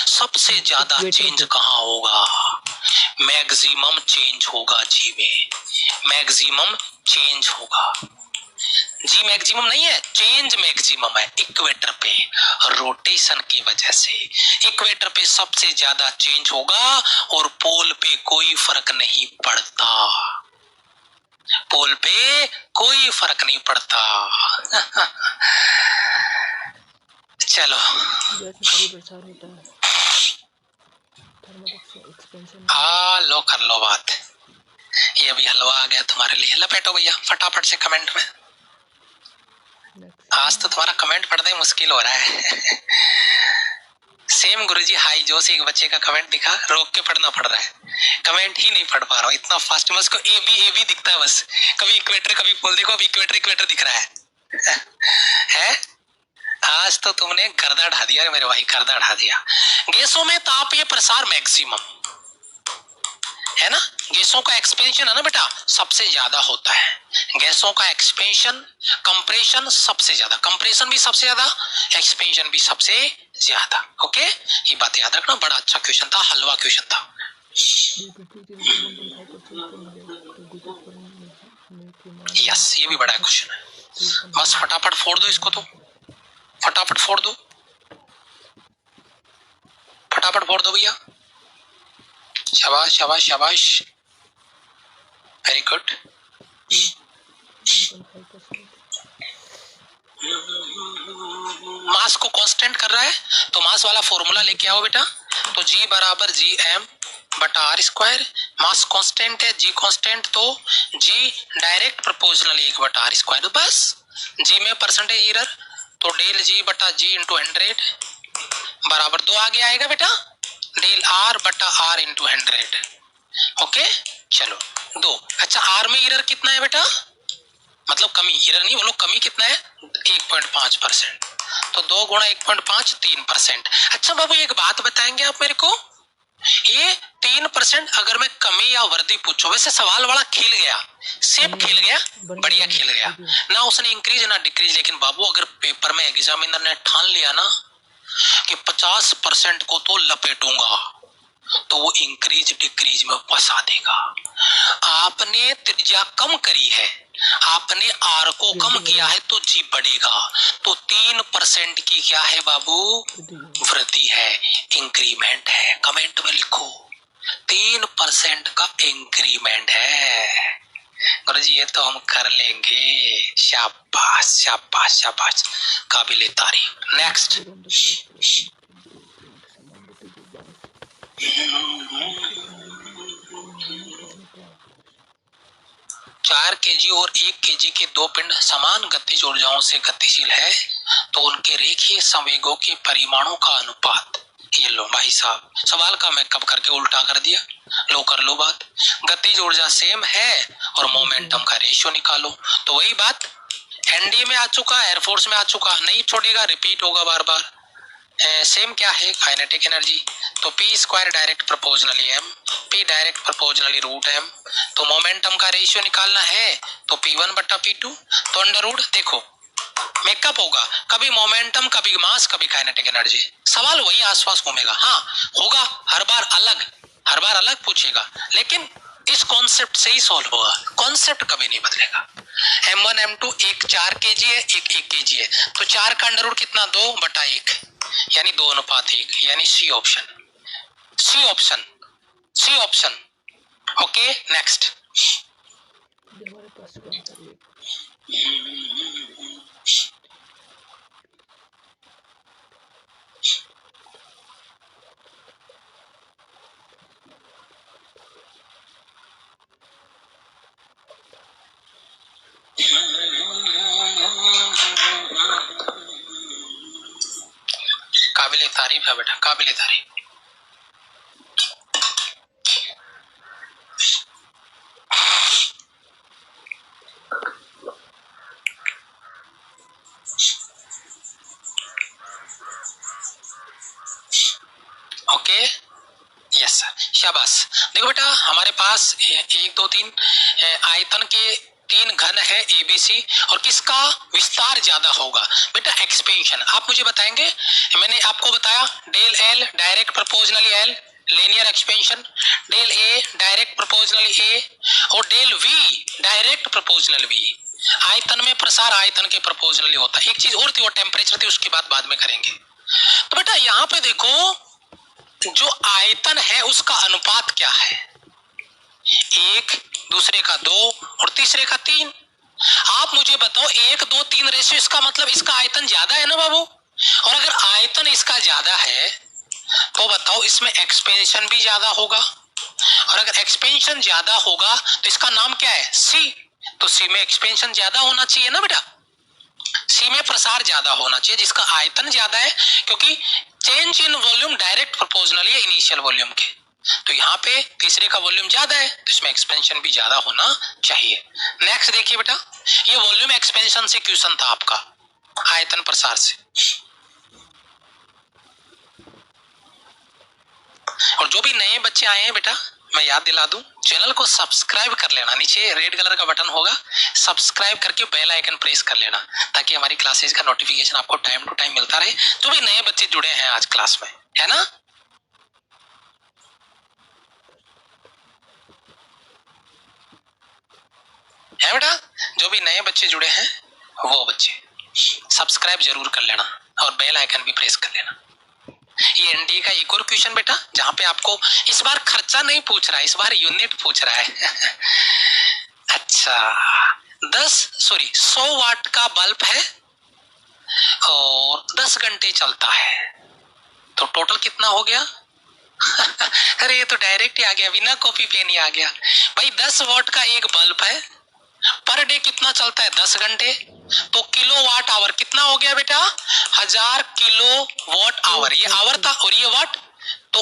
सबसे ज्यादा चेंज कहाँ होगा? मैक्सिमम चेंज होगा जी में, मैक्सिमम चेंज होगा। जी मैक्सिमम नहीं है, चेंज मैक्सिमम है इक्वेटर पे, रोटेशन की वजह से इक्वेटर पे सबसे ज्यादा चेंज होगा, और पोल पे कोई फर्क नहीं पड़ता, पोल पे कोई फर्क नहीं पड़ता। चलो हाँ, लो कर लो बात, ये अभी हलवा आ गया तुम्हारे लिए, लपेटो भैया फटाफट से कमेंट में। आज तो तुम्हारा कमेंट पढ़ना ही मुश्किल हो रहा है। सेम गुरुजी हाई जोश, एक बच्चे का कमेंट दिखा, रोक के पढ़ना पड़ रहा है, कमेंट ही नहीं पढ़ पा रहा हूँ इतना फास्ट में। उसको ए बी दिखता है बस, कभी इक्वेटर कभी पोल, देखो अभी इक्वेटर दिख रहा है? आज तो तुमने गर्दा ढा दिया मेरे भाई, गर्दा ढा दिया। गैसों में ताप ये प्रसार मैक्सिमम है ना, गैसों का एक्सपेंशन है ना बेटा सबसे ज्यादा होता है। गैसों का एक्सपेंशन, कंप्रेशन सबसे ज्यादा, कंप्रेशन भी सबसे ज्यादा, एक्सपेंशन भी सबसे ज्यादा। ओके, ये बात याद रखना, बड़ा अच्छा क्वेश्चन था, हलवा क्वेश्चन था। यस, ये भी बड़ा क्वेश्चन है, बस फटाफट फोड़ दो इसको, तो फटाफट फोड़ दो, फटाफट फोड़ दो भैया, शाबाश शाबाश शाबाश, वेरी गुड। मास को कांस्टेंट कर रहा है तो मास वाला फॉर्मूला लेके आओ बेटा, तो G बराबर GM बटा आर स्क्वायर। मास कांस्टेंट है, G कांस्टेंट, तो G डायरेक्ट प्रोपोर्शनल 1 बटा आर स्क्वायर, बस G में परसेंटेज एरर, तो डेल G बटा G इंटू 100 बराबर 2 आगे आएगा बेटा, डेल R बटा R इंटू 100। ओके चलो 2। अच्छा R में एरर कितना है बेटा, मतलब कमी, एरर नहीं बोलो, कमी कितना है 1.5%, तो 2 गुणा 1.5 3%। अच्छा बाबू एक बात बताएंगे आप मेरे को, ये 3% अगर मैं कमी या वृद्धि पूछूं, वैसे सवाल बड़ा खिल गया, सेप खिल गया, बढ़िया खिल गया ना, उसने इंक्रीज ना डिक्रीज, लेकिन बाबू अगर पेपर में एग्जामिनर ने ठान लिया ना कि 50% को तो लपेटूंगा, तो वो इंक्रीज डिक्रीज में फंसा देगा। आपने त्रिज्या कम करी है, आपने आर को कम किया है, तो जी बढ़ेगा, तो 3% की क्या है बाबू, वृद्धि है, इंक्रीमेंट है। कमेंट में लिखो 3% का इंक्रीमेंट है। गुरुजी ये तो हम कर लेंगे, शाबाश शाबाश शाबाश, काबिले तारीफ। नेक्स्ट, 4 kg और 1 kg के दो पिंड समान गतिज ऊर्जाओं से गतिशील है, तो उनके रेखीय संवेगों के परिमाणों का अनुपात, ये लो भाई साहब, सवाल का मैं कब करके उल्टा कर दिया, लो कर लो बात। गतिज ऊर्जा सेम है और मोमेंटम का रेशियो निकालो, तो वही बात एनडी में आ चुका, एयरफोर्स में आ चुका, नहीं छोड़ेगा, रिपीट होगा बार बार। सेम क्या है, काइनेटिक एनर्जी, तो P square direct proportionally M, P direct proportionally root M, तो मोमेंटम का रेशियो निकालना है तो P1 बटा P2, तो अंडर रूट, देखो मेकअप होगा, कभी मोमेंटम कभी मास कभी काइनेटिक एनर्जी, सवाल वही आसपास घूमेगा। हाँ होगा, हर बार अलग पूछेगा, लेकिन इस कॉन्सेप्ट से ही सॉल्व होगा, कॉन्सेप्ट कभी नहीं बदलेगा। M1 M2 एक 4 kg है, एक 1 kg है, तो 4 का अंडर रूट कितना, 2 बटा 1, यानी 2:1, यानी C option, C option, C option. Okay next, काबिले तारीफ है बेटा, काबिले तारीफ। ओके यस सर, शाबाश। देखो बेटा हमारे पास 1 2 3 आयतन के 3 घन है ABC, और किसका विस्तार ज्यादा होगा बेटा, एक्सपेंशन। आप मुझे बताएंगे, मैंने आपको बताया del L direct proportionally L linear expansion, del A direct proportionally A, और del V direct proportional V। आयतन में प्रसार आयतन के प्रोपोर्शनली होता है। एक चीज और थी, वो टेम्परेचर थी, उसकी बात बाद में करेंगे। तो बेटा यहाँ पे देखो, जो आयतन है उसका अनुपात क्या है, 1, दूसरे का 2 और तीसरे का 3। आप मुझे बताओ 1 2 3 रेशियो, इसका मतलब इसका आयतन ज्यादा है ना बाबू, और अगर आयतन इसका ज्यादा है तो बताओ इसमें एक्सपेंशन भी ज्यादा होगा, और अगर एक्सपेंशन ज्यादा होगा तो इसका नाम क्या है, सी, तो सी में एक्सपेंशन ज्यादा होना चाहिए ना बेटा। सी में प्रसार ज्यादा होना चाहिए, जिसका आयतन ज्यादा है, क्योंकि change in volume direct proportional है इनिशियल वॉल्यूम के। तो यहाँ पे तीसरे का वॉल्यूम ज्यादा है तो इसमें एक्सपेंशन भी ज्यादा होना चाहिए। नेक्स्ट देखिए बेटा, ये वॉल्यूम एक्सपेंशन से क्वेश्चन था आपका, आयतन प्रसार से। और जो भी नए बच्चे आए हैं बेटा, मैं याद दिला दूं, चैनल को सब्सक्राइब कर लेना, नीचे रेड कलर का बटन होगा, सब्सक्राइब करके बेल आइकन प्रेस कर लेना, ताकि हमारी क्लासेज का नोटिफिकेशन आपको टाइम टू टाइम मिलता रहे। जो भी नए बच्चे जुड़े हैं आज क्लास में, है ना? है बेटा, जो भी नए बच्चे जुड़े हैं वो बच्चे सब्सक्राइब जरूर कर लेना और बेल आइकन भी प्रेस कर लेना। ये एनडीए का एक और क्वेश्चन बेटा, जहां पे आपको इस बार खर्चा नहीं पूछ रहा है, इस बार यूनिट पूछ रहा है। अच्छा, 100 वाट का बल्ब है और 10 घंटे चलता है, तो टोटल कितना हो गया? अरे ये तो डायरेक्ट ही आ गया, बिना कॉपी पेन ही आ गया। भाई 10 वाट का एक बल्ब है, पर डे कितना चलता है? 10 घंटे, तो किलो वाट आवर कितना हो गया बेटा? 1000 किलो वाट आवर। ये आवर था और ये वाट, तो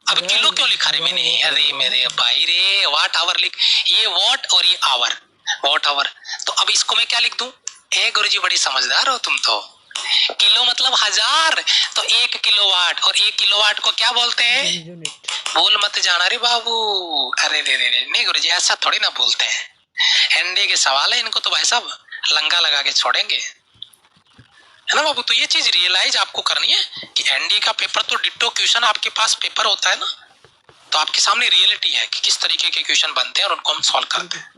अब किलो क्यों लिखा रे मैंने? अरे मेरे भाई रे, वाट आवर लिख, ये वाट और ये आवर, वाट आवर। तो अब इसको मैं क्या लिख दूं? गुरुजी बड़ी समझदार हो तुम तो, किलो मतलब 1000, तो 1 किलोवाट, और 1 किलोवाट को क्या बोलते हैं? बोल मत जाना रे बाबू। अरे रे रे रे, नहीं गुरुजी ऐसा थोड़ी ना बोलते हैं, एनडी के सवाल है, इनको तो भाई साहब लंगा लगा के छोड़ेंगे, है ना बाबू? तो ये चीज रियलाइज आपको करनी है कि एनडी का पेपर तो डिट्टो क्वेश्चन आपके पास पेपर होता है ना, तो आपके सामने रियलिटी है कि किस तरीके के क्वेश्चन बनते हैं और उनको हम सॉल्व करते हैं।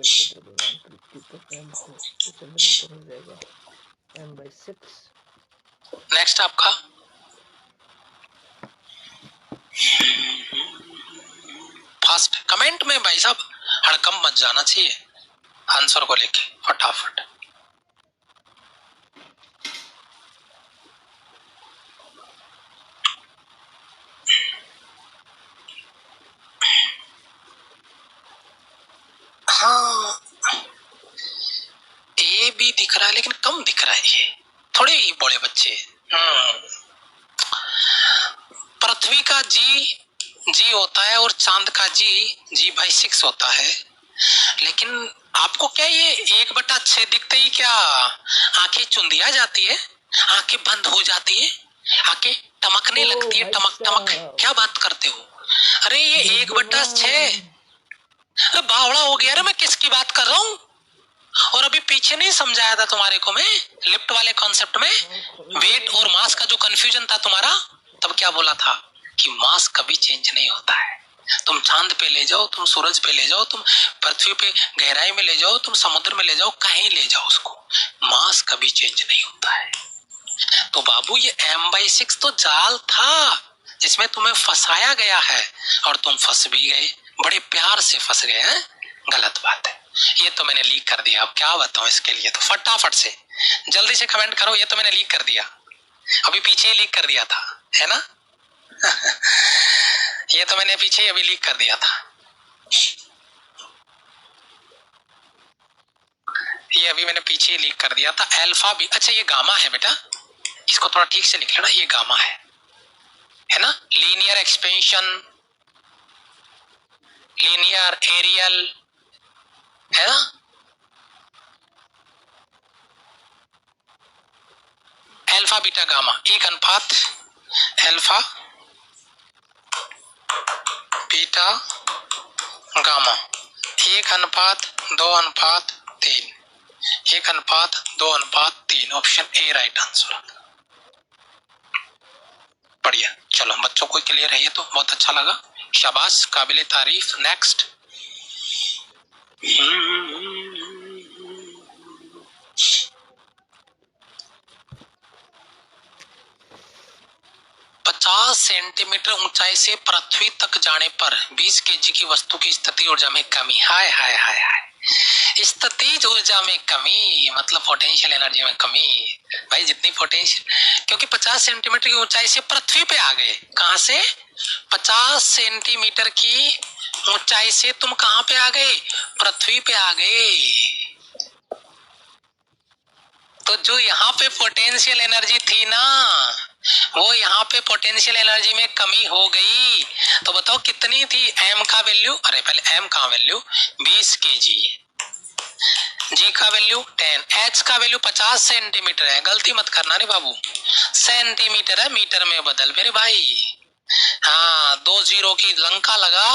नेक्स्ट आपका फास्ट कमेंट में भाई साहब हड़कम मत जाना चाहिए, आंसर को लेके फटाफट। हाँ, ए भी दिख रहा है लेकिन कम दिख रहा है, ये थोड़े ही बड़े बच्चे। पृथ्वी का जी होता है और चांद का G/6 होता है, लेकिन आपको क्या ये 1/6 दिखते ही क्या आंखें चुंदिया जाती है, आंखें बंद हो जाती है, आंखें टमकने लगती है, टमक टमक? क्या बात करते हो? अरे ये 1/6 बावड़ा हो गया रे, मैं किसकी बात कर रहा हूँ? और अभी पीछे नहीं समझाया था तुम्हारे को मैं, लिफ्ट वाले कॉन्सेप्ट में वेट और मास का जो कंफ्यूजन था तुम्हारा, तब क्या बोला था कि मास कभी चेंज नहीं होता है। तुम चांद पे ले जाओ, तुम सूरज पे ले जाओ, तुम पृथ्वी पे गहराई में ले जाओ, तुम समुद्र में ले जाओ, कहीं ले जाओ उसको, मास कभी चेंज नहीं होता है। तो बाबू ये M/6 तो जाल था जिसमें तुम्हें फंसाया गया है, और तुम फंस भी गए, बड़े प्यार से फंस गए हैं। गलत बात है, ये तो मैंने लीक कर दिया। अब क्या बताऊं इसके लिए, तो फटाफट से जल्दी से कमेंट करो, ये तो मैंने लीक कर दिया, अभी पीछे ही लीक कर दिया था, है ना? ये तो मैंने पीछे ही अभी लीक कर दिया था, ये अभी मैंने पीछे ही लीक कर दिया था। अल्फा भी, अच्छा ये गामा है बेटा, इसको थोड़ा ठीक से लिख लेना, ये गामा है ना? लीनियर एक्सपेंशन, लीनियर एरियल, है ना? Alpha beta gamma 1 alpha beta gamma 1:2:3, 1:2:3, option A right answer. बढ़िया, चलो बच्चों को क्लियर है ये तो बहुत अच्छा लगा, शाबाश, काबिले तारीफ। नेक्स्ट, 50 सेंटीमीटर ऊंचाई से पृथ्वी तक जाने पर 20 kg की वस्तु की स्थितिज ऊर्जा में कमी। हाय हाय हाय हाय, स्थितिज ऊर्जा में कमी मतलब पोटेंशियल एनर्जी में कमी। भाई जितनी पोटेंशियल, क्योंकि 50 सेंटीमीटर की ऊंचाई से पृथ्वी पे आ गए, कहां से? 50 सेंटीमीटर की ऊंचाई से तुम कहां पे आ गए? पृथ्वी पे आ गए। तो तो जो यहाँ पे पोटेंशियल एनर्जी थी ना, वो यहाँ पे पोटेंशियल एनर्जी में कमी हो गई। तो बताओ कितनी थी एम का वैल्यू, अरे पहले एम का वैल्यू 20 kg, जी का वैल्यू 10, एच का वैल्यू 50 सेंटीमीटर है। गलती मत करना रे बाबू, सेंटीमीटर है, मीटर में बदल मेरे भाई। हाँ, 2 जीरो की लंका लगा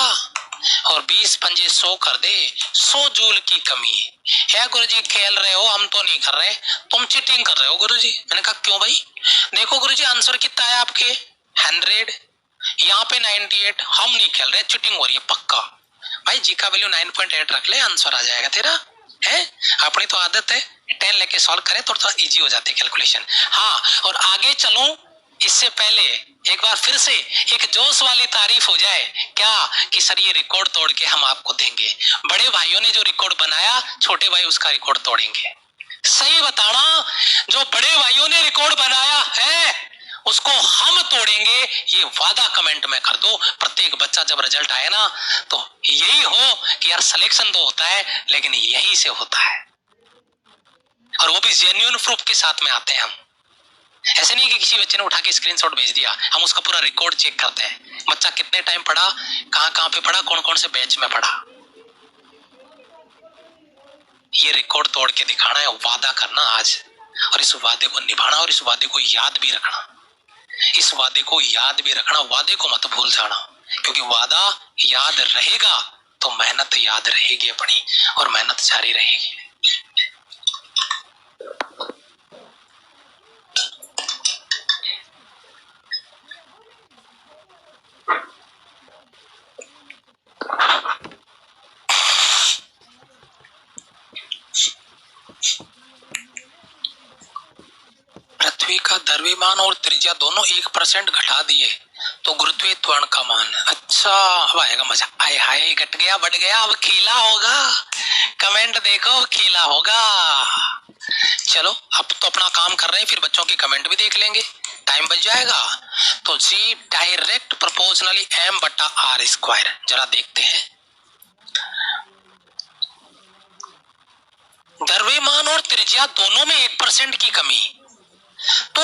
और 20 पंजे 100 कर दे, 100 जूल की कमी है। गुरुजी खेल रहे हो, हम तो नहीं कर रहे, तुम चीटिंग कर रहे हो गुरुजी। मैंने कहा क्यों भाई? देखो गुरुजी आंसर कितना है आपके 100, यहाँ पे 98, हम नहीं खेल रहे, चीटिंग हो रही है पक्का। भाई जी का वैल्यू 9.8 रख ले, आंसर आ जाएगा तेरा। है अपनी तो आदत है 10 लेके सॉल्व करें तो थोड़ा इजी हो जाती है कैलकुलेशन। हाँ, और आगे चलूं इससे पहले एक बार फिर से एक जोश वाली तारीफ हो जाए क्या, कि सर ये रिकॉर्ड तोड़ के हम आपको देंगे। बड़े भाइयों ने जो रिकॉर्ड बनाया, छोटे भाई उसका रिकॉर्ड तोड़ेंगे। सही बताना, जो बड़े भाइयों ने रिकॉर्ड बनाया है उसको हम तोड़ेंगे, ये वादा कमेंट में कर दो। प्रत्येक बच्चा जब रिजल्ट आए ना तो यही हो कि यार सिलेक्शन तो होता है लेकिन यही से होता है, और वो भी जेन्युइन प्रूफ के साथ में आते हैं हम। ऐसे नहीं कि किसी बच्चे ने उठा के स्क्रीनशॉट भेज दिया, हम उसका पूरा रिकॉर्ड चेक करते हैं। बच्चा कितने टाइम पढ़ा, कहां कहां पे पढ़ा, कौन कौन से बैच में पढ़ा, ये रिकॉर्ड तोड़ के दिखाना है, वादा करना आज, और इस वादे को निभाना, और इस वादे को याद भी रखना। इस वादे को याद भी रखना, वादे को मत भूल जाना, क्योंकि वादा याद रहेगा तो मेहनत याद रहेगी अपनी, और मेहनत जारी रहेगी। पृथ्वी का द्रव्यमान और त्रिज्या दोनों 1% घटा दिए तो गुरुत्वीय त्वरण का मान, अच्छा अब आएगा मजा। आए हाय, घट गया बढ़ गया, अब खेला होगा। कमेंट देखो, अब खेला होगा। चलो अब तो अपना काम कर रहे हैं, फिर बच्चों के कमेंट भी देख लेंगे, टाइम बच जाएगा। तो जी डायरेक्ट प्रोपोर्शनली एम बटा आर स्क्वायर, जरा देखते हैं। द्रव्यमान और त्रिज्या दोनों में 1% की कमी, तो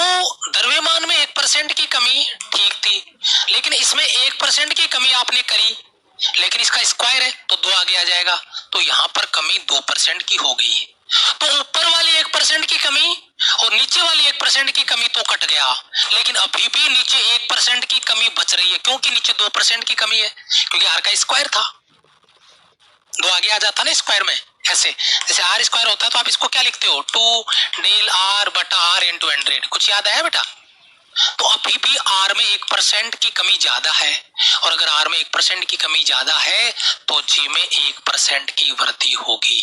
द्रव्यमान में 1% की कमी ठीक थी, लेकिन इसमें 1% की कमी आपने करी, लेकिन इसका स्क्वायर है तो 2 आगे आ जाएगा, तो यहां पर कमी 2% की हो गई। तो ऊपर वाली 1% की कमी और नीचे वाली 1% की कमी तो कट गया, लेकिन अभी भी नीचे 1% की कमी बच रही है, क्योंकि नीचे 2% की कमी है, क्योंकि आर का स्क्वायर था, 2 आगे आ जाता ना स्क्वायर में। ऐसे जैसे आर स्क्वायर होता है तो आप इसको क्या लिखते हो, 2 डेल आर बटा आर इंटू 100। कुछ याद आया बेटा? तो अभी भी आर में 1% की कमी ज्यादा है, और अगर आर में 1% की कमी ज्यादा है तो जी में 1% की वृद्धि होगी।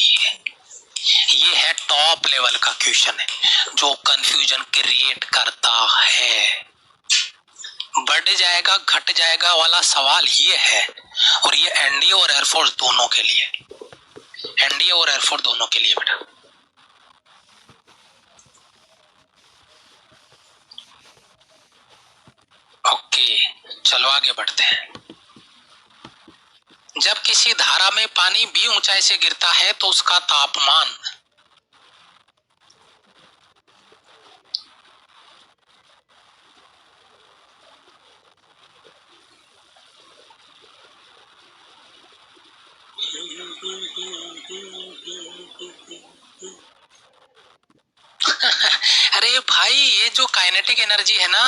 ये है टॉप लेवल का क्वेश्चन है जो कंफ्यूजन क्रिएट करता है। बढ़ जाएगा घट जाएगा वाला सवाल ये है, और ये एनडीए और एयरफोर्स दोनों के लिए, एनडीए और एयरफोर्स दोनों के लिए बेटा। ओके चलो आगे बढ़ते हैं। जब किसी धारा में पानी b ऊंचाई से गिरता है तो उसका तापमान अरे भाई ये जो काइनेटिक एनर्जी है ना,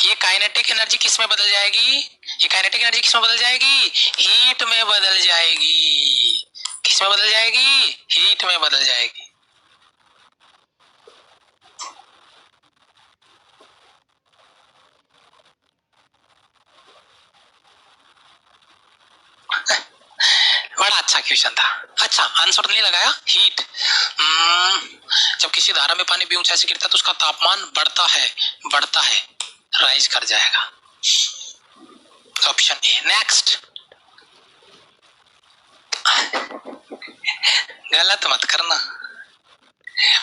ये काइनेटिक एनर्जी किस में बदल जाएगी, ये काइनेटिक एनर्जी किस में बदल जाएगी, हीट में बदल जाएगी। किस में बदल जाएगी, हीट में बदल जाएगी। बड़ा अच्छा क्वेश्चन था। अच्छा आंसर नहीं लगाया, हीट। जब किसी धारा में पानी भी ऊंचाई से गिरता है तो उसका तापमान बढ़ता है, राइज कर जाएगा। Option A. नेक्स्ट, गलत मत करना,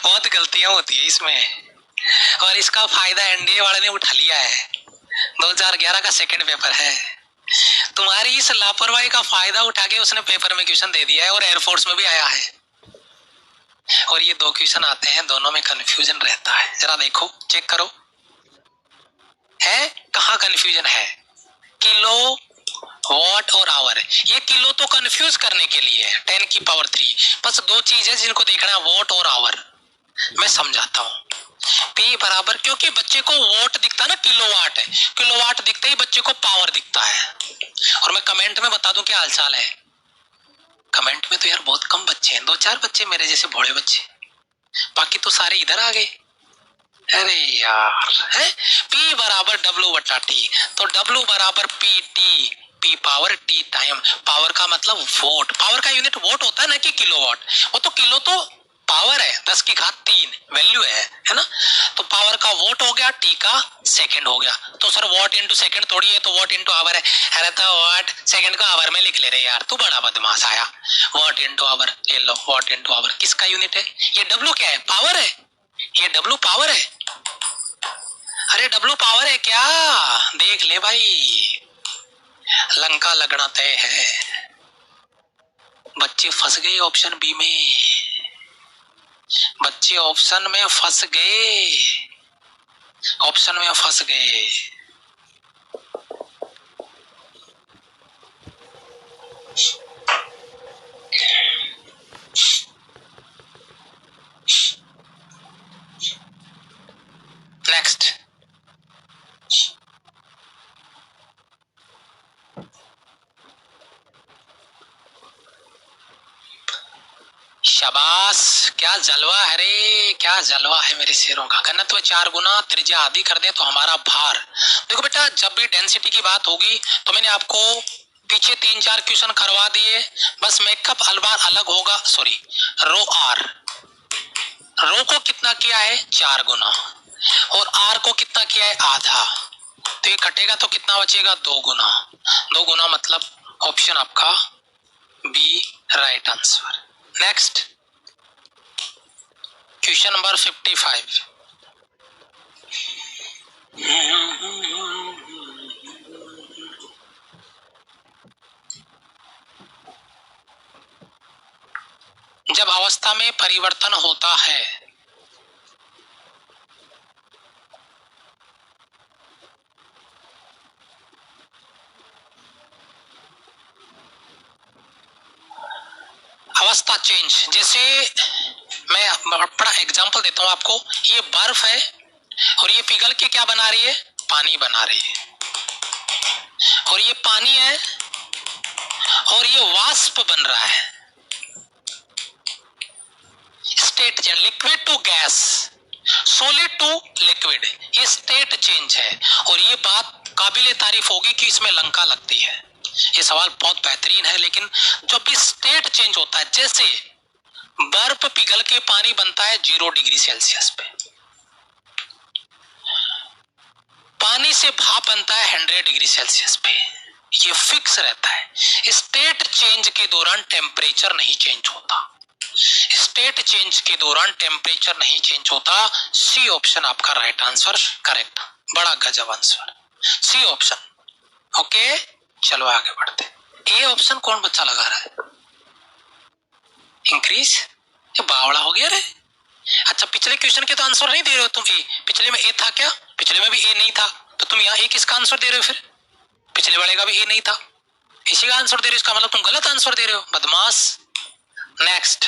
बहुत गलतियां होती है इसमें, और इसका फायदा एनडीए वाले ने उठा लिया है। 2011 का सेकंड पेपर है, तुम्हारी इस लापरवाही का फायदा उठा के उसने पेपर में क्वेश्चन दे दिया है, और एयरफोर्स में भी आया है। और ये दो क्वेश्चन आते हैं, दोनों में कंफ्यूजन रहता है। जरा देखो, चेक करो, है कहाँ कंफ्यूजन है? किलो, वॉट और आवर। ये किलो तो कंफ्यूज करने के लिए है, 10 की पावर 3। बस दो चीज है जिनको देखना है, वॉट और आवर। मैं समझाता हूँ। P बराबर, क्योंकि बच्चे को वोट दिखता है ना, किलोवाट है, किलोवाट दिखते ही बच्चे को पावर दिखता है। और मैं कमेंट में बता दूं क्या हालचाल है। कमेंट में तो यार बहुत कम बच्चे हैं, 2-4 बच्चे मेरे जैसे भोले बच्चे, बाकी तो सारे इधर आ गए। अरे यार, है P बराबर W बटा T, तो W बराबर PT, P power T time. Power का मतलब वोट, पावर का यूनिट वोट होता है ना कि किलोवाट। वो तो किलो तो पावर है, 10 की घात 3 वैल्यू है ना। तो पावर का वोट हो गया, T का सेकंड हो गया। तो सर वॉट इंटू सेकंड थोड़ी है, तो वॉट इंटू आवर है। अरे तो वॉट सेकंड को आवर में लिख ले रहे यार, तू बड़ा बदमाश आया। वॉट इंटू आवर, ले लो, वॉट इंटू आवर किसका यूनिट है? ये W क्या है? पावर है। ये W पावर है। अरे W पावर है क्या? देख ले भाई, लंका लगना तय है। बच्चे फंस गए ऑप्शन बी में, बच्चे ऑप्शन में फंस गए, ऑप्शन में फंस गए। नेक्स्ट, शाबाश, क्या जलवा है रे, क्या जलवा है मेरे शेरों का। घनत्व 4 गुना त्रिज्या आदि कर दे तो हमारा भार। देखो बेटा, जब भी डेंसिटी की बात होगी तो मैंने आपको पीछे 3-4 क्वेश्चन करवा दिए, बस मेकअप अलबार अलग होगा। सॉरी, रो आर, रो को कितना किया है? 4 गुना, और आर को कितना किया है? आधा। तो ये कटेगा तो कितना बचेगा? 2 गुना। 2 गुना मतलब ऑप्शन आपका B right answer. Next, question number 55। जब अवस्था में परिवर्तन होता है अवस्था चेंज, जैसे मैं बड़ा एग्जांपल देता हूं आपको। ये बर्फ है और ये पिघल के क्या बना रही है? पानी बना रही है। और ये पानी है और ये वाष्प बन रहा है। State change, liquid to gas, solid to liquid, ये स्टेट चेंज है। और ये बात काबिले तारीफ होगी कि इसमें लंका लगती है। ये सवाल बहुत बेहतरीन है, लेकिन जब भी स्टेट चेंज होता है, जैसे बर्फ पिघल के पानी बनता है 0 डिग्री सेल्सियस पे, पानी से भाप बनता है 100 डिग्री सेल्सियस पे, ये फिक्स रहता है। स्टेट चेंज के दौरान टेम्परेचर नहीं चेंज होता, स्टेट चेंज के दौरान टेम्परेचर नहीं चेंज होता। सी ऑप्शन आपका राइट आंसर, करेक्ट, बड़ा गजब आंसर, सी ऑप्शन। ओके, चलो आगे बढ़ते। ए ऑप्शन कौन बच्चा लगा रहा है? इंक्रीज, ये बावड़ा हो गया रे। अच्छा, पिछले क्वेश्चन के तो आंसर नहीं दे रहे हो तुम। ए पिछले में ए था क्या? पिछले में भी ए नहीं था, तो तुम यहाँ ए किसका आंसर दे रहे हो? फिर पिछले वाले का भी ए नहीं था, इसी का आंसर दे रहे हो, इसका मतलब तुम गलत आंसर दे रहे हो, बदमाश। नेक्स्ट,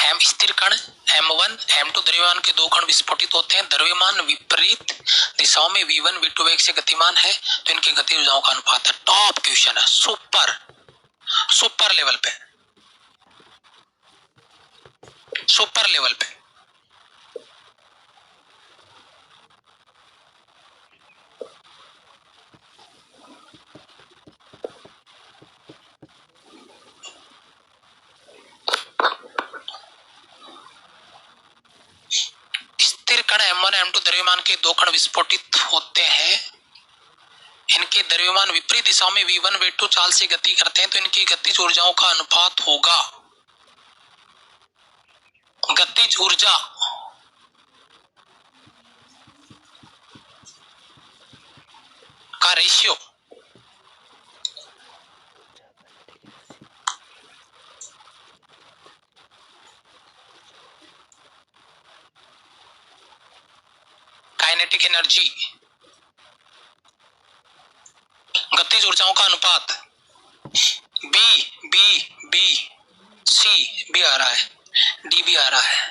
एम स्थिर कण, M1 M2 द्रव्यमान के 2 कण विस्फोटित होते हैं। द्रव्यमान विपरीत दिशाओं में V1 V2 वेग से गतिमान है, तो इनकी गति ऊर्जाओं का अनुपात है। टॉप क्वेश्चन है, सुपर सुपर लेवल पे, सुपर लेवल पे। स्थिर कण M1 M2 द्रव्यमान के 2 कण विस्फोटित होते हैं, इनके द्रव्यमान विपरीत दिशाओं में V1 V2 चाल से गति करते हैं, तो इनकी गतिज ऊर्जाओं का अनुपात होगा गतिज ऊर्जा का रेशियो काइनेटिक एनर्जी, गतिज ऊर्जाओं का अनुपात, बी सी भी आ रहा है, डी भी आ रहा है।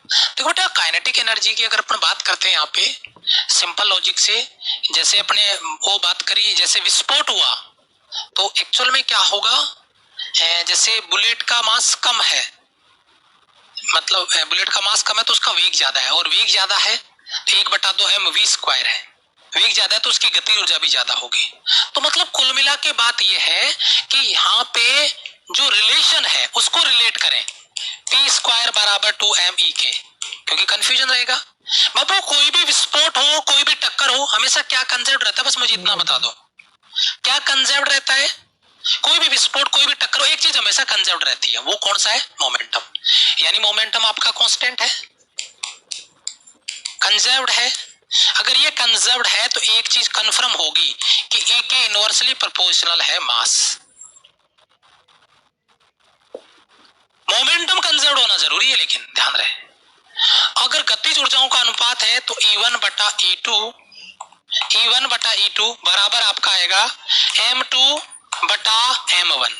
देखो बेटा काइनेटिक एनर्जी की अगर अपन बात करते हैं यहाँ पे सिंपल लॉजिक से, जैसे अपने वो बात करी, जैसे विस्फोट हुआ तो एक्चुअल में क्या होगा, जैसे बुलेट का मास कम है, मतलब बुलेट का मास कम है तो उसका वेग ज्यादा है, और वेग ज्यादा है तो 1/2 mv² है, वेग ज्यादा है तो उसकी गति ऊर्जा भी ज्यादा होगी। तो मतलब कुल मिला के बात यह है कि यहाँ पे जो रिलेशन है उसको रिलेट करें, p² बराबर 2me के, क्योंकि कंफ्यूजन रहेगा। बाबू कोई भी विस्फोट हो, कोई भी टक्कर हो, हमेशा क्या कंसेप्ट रहता है, बस मुझे इतना बता दो क्या कंसेप्ट रहता है। कोई भी विस्फोट, कोई भी टक्कर हो, एक चीज हमेशा कंजर्व्ड रहती है, वो कौन सा है, मोमेंटम। यानी मोमेंटम आपका कांस्टेंट है, कंजर्व्ड है। अगर ये कंजर्व्ड है तो एक चीज कंफर्म होगी कि ए के इनवर्सली प्रोपोर्शनल है मास। मोमेंटम कंजर्व्ड होना जरूरी है, लेकिन ध्यान रहे अगर गतिज ऊर्जाओं का अनुपात है तो E1/E2 बराबर आपका आएगा M2/M1।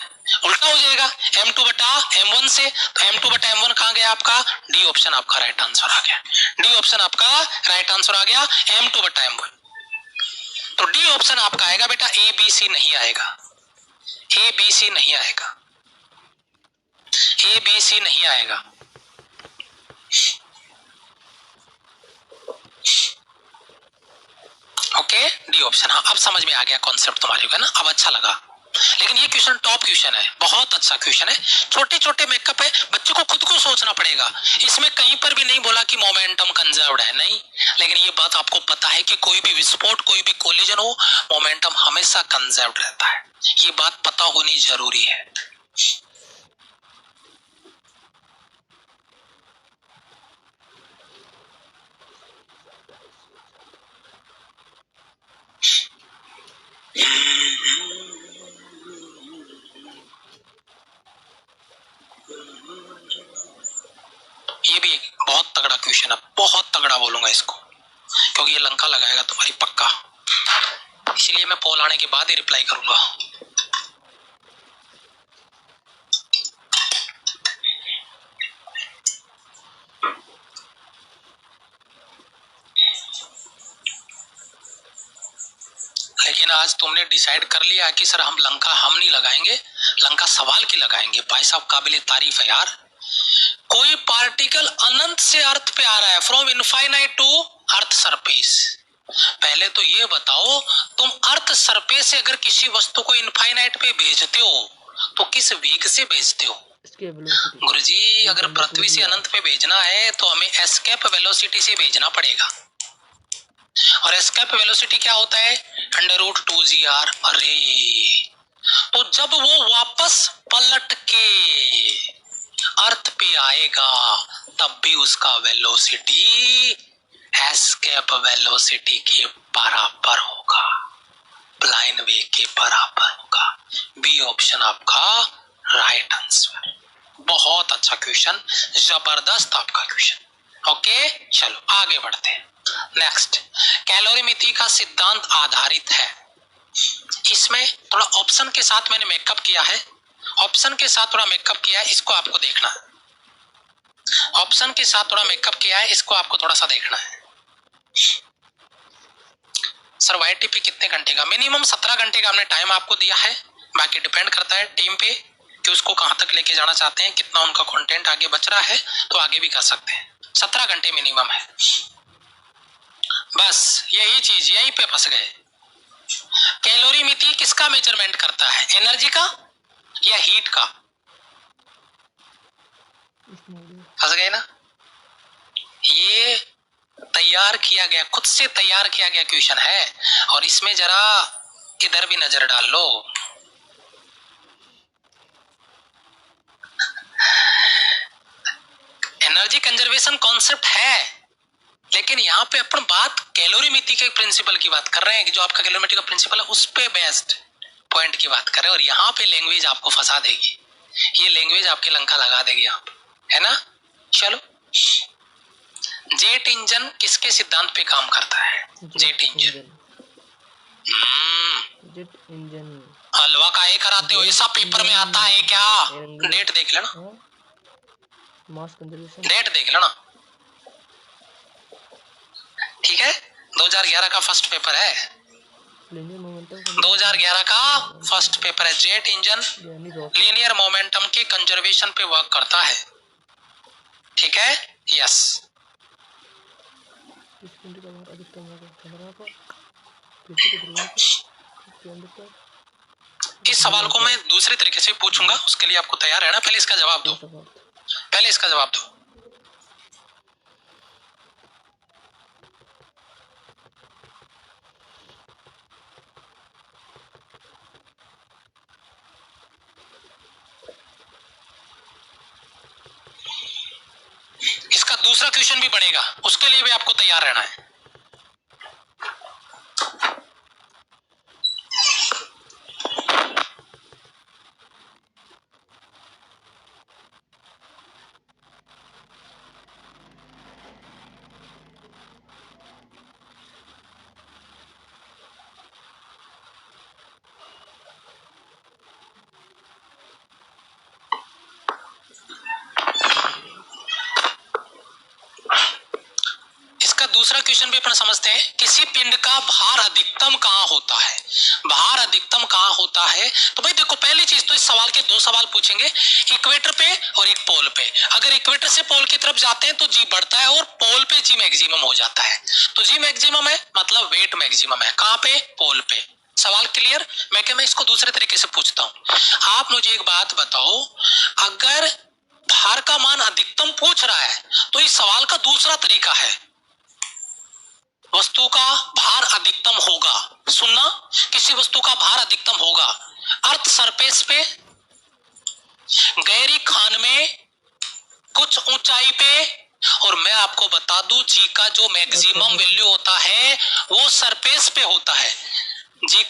उल्टा हो जाएगा M2/M1 से, तो M2/M1 कहां गया आपका, डी ऑप्शन आपका राइट आंसर आ गया, डी ऑप्शन आपका राइट आंसर आ गया M2/M1। तो डी ऑप्शन आपका आएगा बेटा, ABC नहीं आएगा, ABC नहीं आएगा, ABC नहीं आएगा। Okay, D option. हाँ अब समझ में आ गया कॉन्सेप्ट तुम्हारे को, है ना, अब अच्छा लगा। लेकिन ये क्वेश्चन टॉप क्वेश्चन है, बहुत अच्छा क्वेश्चन है, छोटे छोटे मेकअप है, बच्चों को खुद को सोचना पड़ेगा। इसमें कहीं पर भी नहीं बोला कि मोमेंटम कंजर्व्ड है, नहीं, लेकिन ये बात आपको पता है कि कोई भी विस्फोट, कोई भी कोलिजन हो, मोमेंटम हमेशा कंजर्व्ड रहता है, ये बात पता होनी जरूरी है। ये भी एक बहुत तगड़ा क्वेश्चन है, बहुत तगड़ा बोलूंगा इसको, क्योंकि ये लंका लगाएगा तुम्हारी पक्का, इसलिए मैं पोल आने के बाद ही रिप्लाई करूंगा। लेकिन आज तुमने डिसाइड कर लिया कि सर हम लंका हम नहीं लगाएंगे, लंका सवाल की लगाएंगे। भाई साहब काबिल तारीफ है यार, कोई पार्टिकल अनंत से अर्थ पे आ रहा है, from infinite to earth surface. पहले तो ये बताओ, तुम अर्थ सरफेस से अगर किसी वस्तु को इनफाइनाइट पे भेजते हो तो किस वेग से भेजते हो? गुरुजी अगर पृथ्वी से अनंत पे भेजना है तो हमें एस्केप वेलोसिटी से भेजना पड़ेगा, और एस्केप वेलोसिटी क्या होता है, √2gr। अरे तो जब वो वापस पलट के अर्थ पे आएगा तब भी उसका वेलोसिटी एस्केप वेलोसिटी के बराबर होगा, ब्लाइंड वेग के बराबर होगा। बी ऑप्शन आपका राइट आंसर। बहुत अच्छा क्वेश्चन, जबरदस्त आपका क्वेश्चन। ओके चलो आगे बढ़ते हैं। नेक्स्ट, कैलोरीमिति का सिद्धांत आधारित है। इसमें थोड़ा ऑप्शन के साथ मैंने मेकअप किया है, ऑप्शन के साथ थोड़ा मेकअप किया है, इसको आपको देखना है। ऑप्शन के साथ थोड़ा मेकअप किया है, इसको आपको थोड़ा सा देखना है। सर वाईटीपी कितने घंटे का, मिनिमम 17 घंटे का हमने टाइम आपको दिया है, बाकी डिपेंड करता है टीम पे कि उसको कहां तक लेके जाना चाहते हैं, कितना उनका कंटेंट आगे बच रहा है तो आगे भी कर सकते हैं। 17 घंटे मिनिमम है, बस यही चीज, यहीं पे फंस गए। कैलोरीमिति किसका मेजरमेंट करता है, एनर्जी का या हीट का? फंस गए ना, ये तैयार किया गया, खुद से तैयार किया गया क्वेश्चन है, और इसमें जरा इधर भी नजर डाल लो। एनर्जी कंजर्वेशन कॉन्सेप्ट है, लेकिन यहाँ पे अपन बात कैलोरीमेट्री के प्रिंसिपल की बात कर रहे हैं कि जो आपका कैलोरीमेट्री का प्रिंसिपल है उस पे बेस्ड पॉइंट की बात कर रहे हैं, और यहाँ पे लैंग्वेज आपको फंसा देगी, ये लैंग्वेज आपके लंका लगा देगी यहाँ पे, है ना। चलो, जेट इंजन किसके सिद्धांत पे काम करता है? Jet engine. जेट इंजन हलवा काहे कराते हो, ऐसा पेपर में आता है क्या? डेट देख लेना, मास कंजर्वेशन, डेट देख लेना, ठीक है। 2011 का फर्स्ट पेपर है, लीनियर मोमेंटम 2011 का फर्स्ट पेपर है। जेट इंजन लीनियर मोमेंटम के कंजर्वेशन पे वर्क करता है, ठीक है। यस, इस सवाल को मैं दूसरे तरीके से पूछूंगा, उसके लिए आपको तैयार रहना। पहले इसका जवाब दो, पहले इसका जवाब दो। इसका दूसरा क्वेश्चन भी बनेगा, उसके लिए भी आपको तैयार रहना है। दूसरा क्वेश्चन भी अपन समझते हैं। किसी पिंड का भार अधिकतम कहां होता है? भार अधिकतम कहां होता है? तो भाई देखो, पहली चीज तो इस सवाल के दो सवाल पूछेंगे, इक्वेटर पे और एक पोल पे। अगर इक्वेटर से पोल की तरफ जाते हैं तो जी बढ़ता है और पोल पे जी मैक्सिमम हो जाता है। तो जी मैक्सिमम है मतलब वेट मैक्सिमम है, कहां पे? पोल पे। सवाल क्लियर? मैं इसको दूसरे तरीके से पूछता हूं, आप मुझे एक बात बताओ, अगर भार का मान अधिकतम पूछ रहा है तो इस सवाल का दूसरा तरीका है, वस्तु का भार अधिकतम होगा, सुनना, किसी वस्तु का भार अधिकतम होगा अर्थ सरफेस पे, गहरी खान में, कुछ ऊंचाई पे, और मैं आपको बता दूं जी का जो मैक्सिमम वैल्यू होता है वो सरफेस पे होता है। जी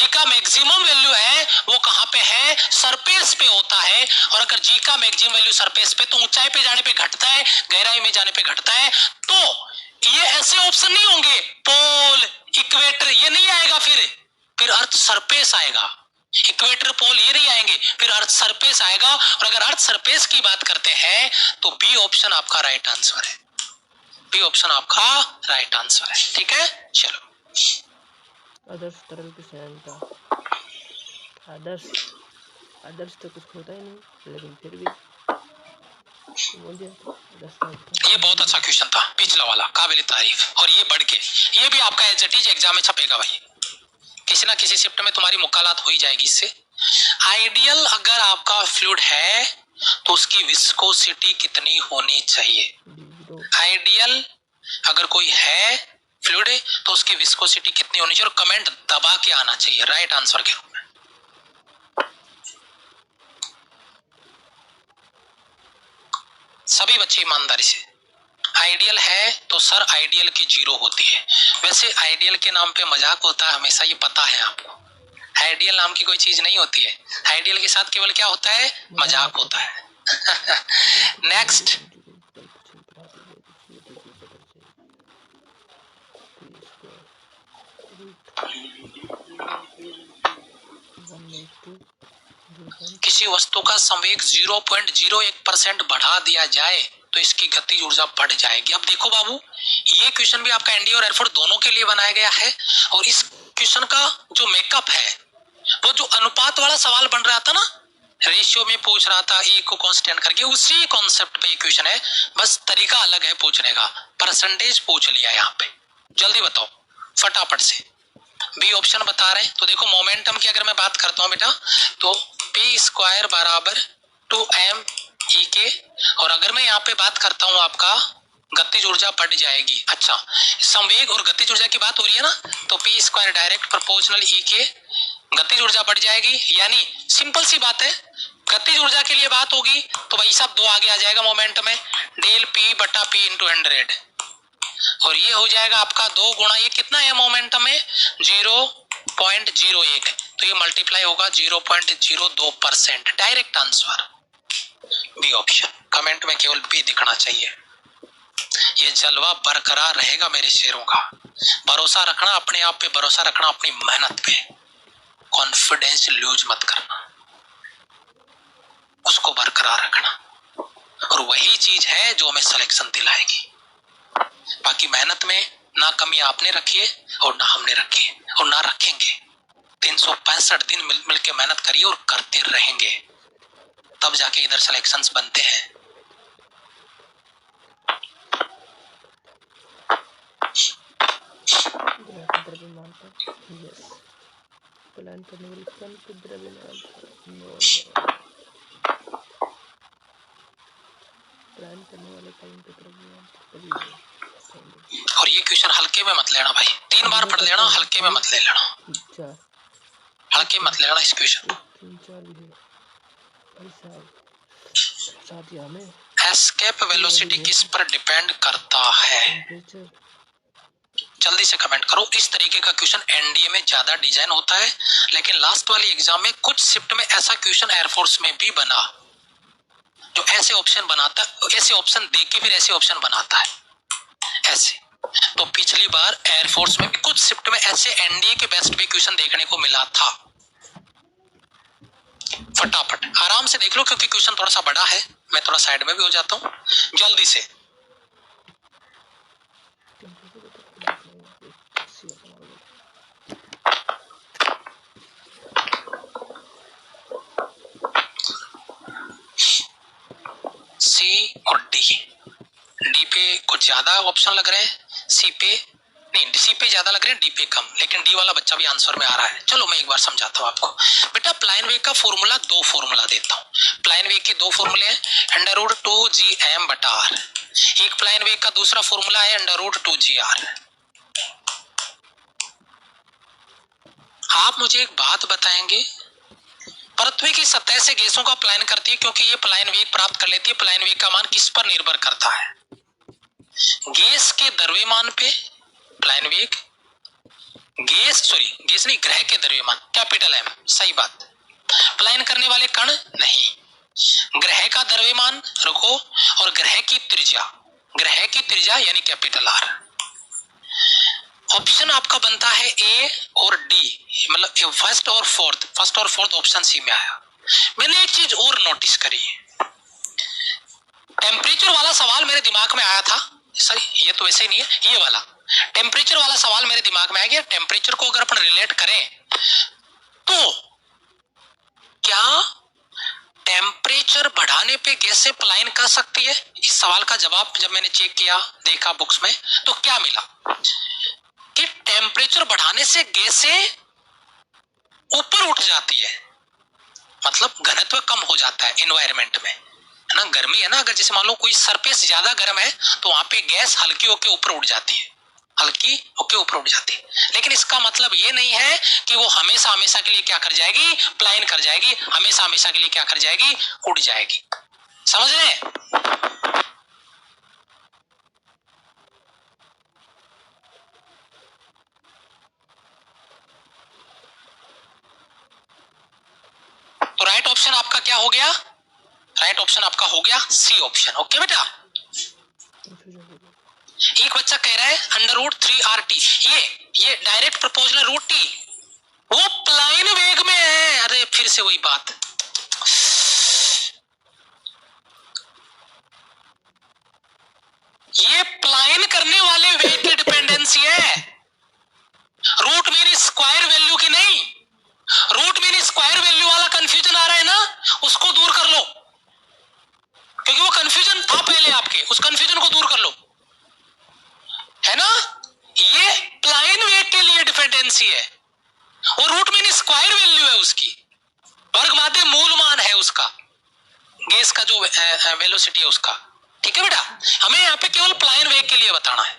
का मैक्सिमम वैल्यू है वो कहां पे है? सरफेस पे होता है। और अगर जी का मैक्सिमम वैल्यू सरफेस पे तो ऊंचाई पे जाने पे घटता है, गहराई में जाने पे घटता है। तो ये ऐसे ऑप्शन नहीं होंगे, पोल, इक्वेटर, ये नहीं आएगा, फिर अर्थ सरफेस आएगा। इक्वेटर, पोल ये नहीं आएंगे, फिर अर्थ सरफेस आएगा। और अगर अर्थ सरफेस की बात करते हैं तो बी ऑप्शन आपका राइट आंसर है, बी ऑप्शन आपका राइट आंसर है, ठीक है। चलो, आदर्श तरल की श्यानता, आदर्श तो कुछ होता ही नहीं, लेकिन फिर भी बोल दिया। ये बहुत अच्छा क्वेश्चन था पिछला वाला, काबिल तारीफ। और ये बढ़ के ये भी आपका एसएटीज एग्जाम में छपेगा भाई, किसी ना किसी शिफ्ट में तुम्हारी मुकालात हो ही जाएगी इससे। आइडियल अगर आपका फ्लूइड है तो उसकी विस्कोसिटी कितनी होनी चाहिए? आइडियल अगर कोई है फ्लूइड तो उसकी विस्कोसिटी कितनी होनी चाहिए? और कमेंट दबा के आना चाहिए राइट आंसर के रूप में। सभी बच्चे ईमानदारी से, आइडियल है तो सर आइडियल की 0 होती है। वैसे आइडियल के नाम पे मजाक होता है हमेशा, ये पता है आपको। आइडियल नाम की कोई चीज नहीं होती है, आइडियल के साथ केवल क्या होता है? मजाक होता है। नेक्स्ट, किसी वस्तु का संवेग 0.01% बढ़ा दिया जाए तो इसकी गतिज ऊर्जा बढ़ जाएगी। अब देखो बाबू, ये क्वेश्चन भी आपका एनडीए और एयरफोर्स दोनों के लिए बनाया गया है। और इस क्वेश्चन का जो मेकअप है, वो जो अनुपात वाला सवाल बन रहा था ना, रेशियो में पूछ रहा था ए को कांस्टेंट करके, उसी कॉन्सेप्ट पे ये क्वेश्चन है, बस तरीका अलग है पूछने का। परसेंटेज पूछ लिया यहाँ पे, जल्दी बताओ फटाफट से। बी ऑप्शन बता रहे हैं। तो देखो, मोमेंटम की अगर मैं बात करता हूं बेटा, तो पी स्क्वायर बराबर 2m/e²। और अगर मैं यहाँ पे बात करता हूं आपका गतिज ऊर्जा बढ़ जाएगी। अच्छा, संवेग और गतिज ऊर्जा की बात हो रही है ना, तो P square direct proportional E के, गतिज ऊर्जा बढ़ जाएगी। यानी सिंपल सी बात है, गतिज ऊर्जा के लिए बात होगी तो भाई सब 2 आगे आ जाएगा मोमेंट में, डेल पी बटा पी इंटू 100, और ये हो जाएगा आपका 2 गुणा ये कितना है मोमेंटम में 0.01, तो ये मल्टीप्लाई होगा 0.02%। Direct answer B option. Comment में केवल बी दिखना चाहिए। ये जलवा बरकरार रहेगा मेरे शेरों का। भरोसा रखना अपने आप पे, भरोसा रखना अपनी मेहनत पे, कॉन्फिडेंस लूज मत करना, उसको बरकरार रखना, और वही चीज है जो हमें सिलेक्शन दिलाएगी। बाकी मेहनत में ना कमी आपने रखी है और ना हमने रखी है और ना रखेंगे। 365 दिन मिल के मेहनत करिए और करते रहेंगे, तब जाके इधर सिलेक्शंस बनते हैं। द्रव्यमान पर यस, प्लान करने वाले कण के द्रव्यमान पर नो, प्लान करने वाले कण के द्रव्यमान पर कभी नहीं। और ये क्वेश्चन हल्के में मत लेना भाई, 3 बार पढ़ लेना, हल्के में मत ले लेना, हल्के मत लेना इस क्वेश्चन। 3-4 भी है भाई साहब। साथ हमें एस्केप वेलोसिटी किस पर डिपेंड करता है? टेम्परेचर। जल्दी से कमेंट करो। इस तरीके का क्वेश्चन एनडीए में ज्यादा डिजाइन होता है, लेकिन लास्ट वाली एग्जाम में कुछ शिफ्ट में ऐसा क्वेश्चन एयरफोर्स में भी बना जो ऐसे ऑप्शन बनाता है, ऐसे ऑप्शन देके फिर ऐसे ऑप्शन बनाता है ऐसे। तो पिछली बार एयरफोर्स में भी कुछ शिफ्ट में ऐसे एनडीए के बेस्ट भी क्वेश्चन देखने को मिला था। फटाफट आराम से देख लो, क्योंकि क्वेश्चन थोड़ा सा बड़ा है। मैं थोड़ा साइड में भी हो जाता हूँ, जल्दी से। सी और डी पे कुछ ज्यादा ऑप्शन लग रहे हैं, सी पे नहीं, सी पे ज्यादा लग रहे हैं, डी पे कम, लेकिन डी वाला बच्चा भी आंसर में आ रहा है। चलो मैं एक बार समझाता हूँ आपको। बेटा प्लाइन वेव का फॉर्मूला 2 फॉर्मूला देता हूँ। प्लाइन वेव के 2 फॉर्मूले हैं, √2gm बटा r। एक प्लाइन वेव का दूसरा फॉर्मूला है √2gr। आप मुझे एक बात बताएंगे, पृथ्वी की सतह से गैसों का प्लायन करती है, क्योंकि ये प्लायन वेग प्राप्त कर लेती है। प्लायन वेग का मान किस पर निर्भर करता है? गैस के द्रव्यमान पे। प्लायन वेग गैस नहीं, ग्रह के द्रव्यमान, कैपिटल एम, सही बात। प्लायन करने वाले कण नहीं, ग्रह का द्रव्यमान रखो और ग्रह की त्रिज्या यानी कैपिटल आर। ऑप्शन आपका बनता है ए और डी, मतलब फर्स्ट और फोर्थ ऑप्शन सी में आया। मैंने एक चीज और नोटिस करी, टेम्परेचर वाला सवाल मेरे दिमाग में आया था। सॉरी, ये तो वैसे ही नहीं है, ये वाला टेम्परेचर वाला सवाल मेरे दिमाग में आ गया। टेम्परेचर को अगर अपन रिलेट करें तो क्या टेम्परेचर बढ़ाने पे गैसें प्लायन कर सकती है? इस सवाल का जवाब जब मैंने चेक किया, देखा बुक्स में, तो क्या मिला कि टेम्परेचर बढ़ाने से गैसें ऊपर उठ जाती है, मतलब घनत्व कम हो जाता है एनवायरनमेंट में, है ना। गर्मी है ना, अगर जैसे मान लो कोई सरफेस ज्यादा गर्म है तो वहां पे गैस हल्की होके ऊपर उठ जाती है, लेकिन इसका मतलब ये नहीं है कि वो हमेशा के लिए क्या कर जाएगी, प्लायन कर जाएगी, हमेशा के लिए क्या कर जाएगी, उड़ जाएगी। समझ रहे हैं? तो राइट ऑप्शन आपका क्या हो गया? राइट ऑप्शन आपका हो गया सी ऑप्शन। ओके बेटा। एक बच्चा कह रहा है √3RT, ये डायरेक्ट प्रोपोर्शनल रूट टी, वो प्लायन वेग में है। अरे फिर से वही बात, ये प्लायन करने वाले वेग की डिपेंडेंसी है, रूट मीन स्क्वायर वैल्यू की नहीं। रूट मीन स्क्वायर वैल्यू वाला कंफ्यूजन आ रहा है ना, उसको दूर कर लो, क्योंकि वो कंफ्यूजन था पहले आपके, उस कंफ्यूजन को दूर कर लो, है ना। ये प्लायन वेग के लिए डिपेंडेंसी है और रूट मीन स्क्वायर वैल्यू है उसकी, वर्ग माध्य मूल मान है उसका, गैस का जो वेलोसिटी है उसका। ठीक है बेटा, हमें यहाँ पे केवल प्लायन वेग के लिए बताना है।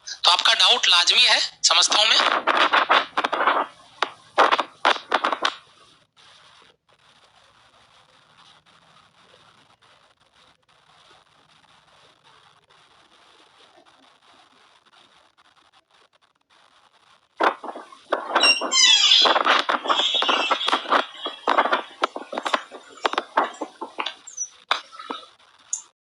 तो आपका डाउट लाजमी है, समझता हूं मैं।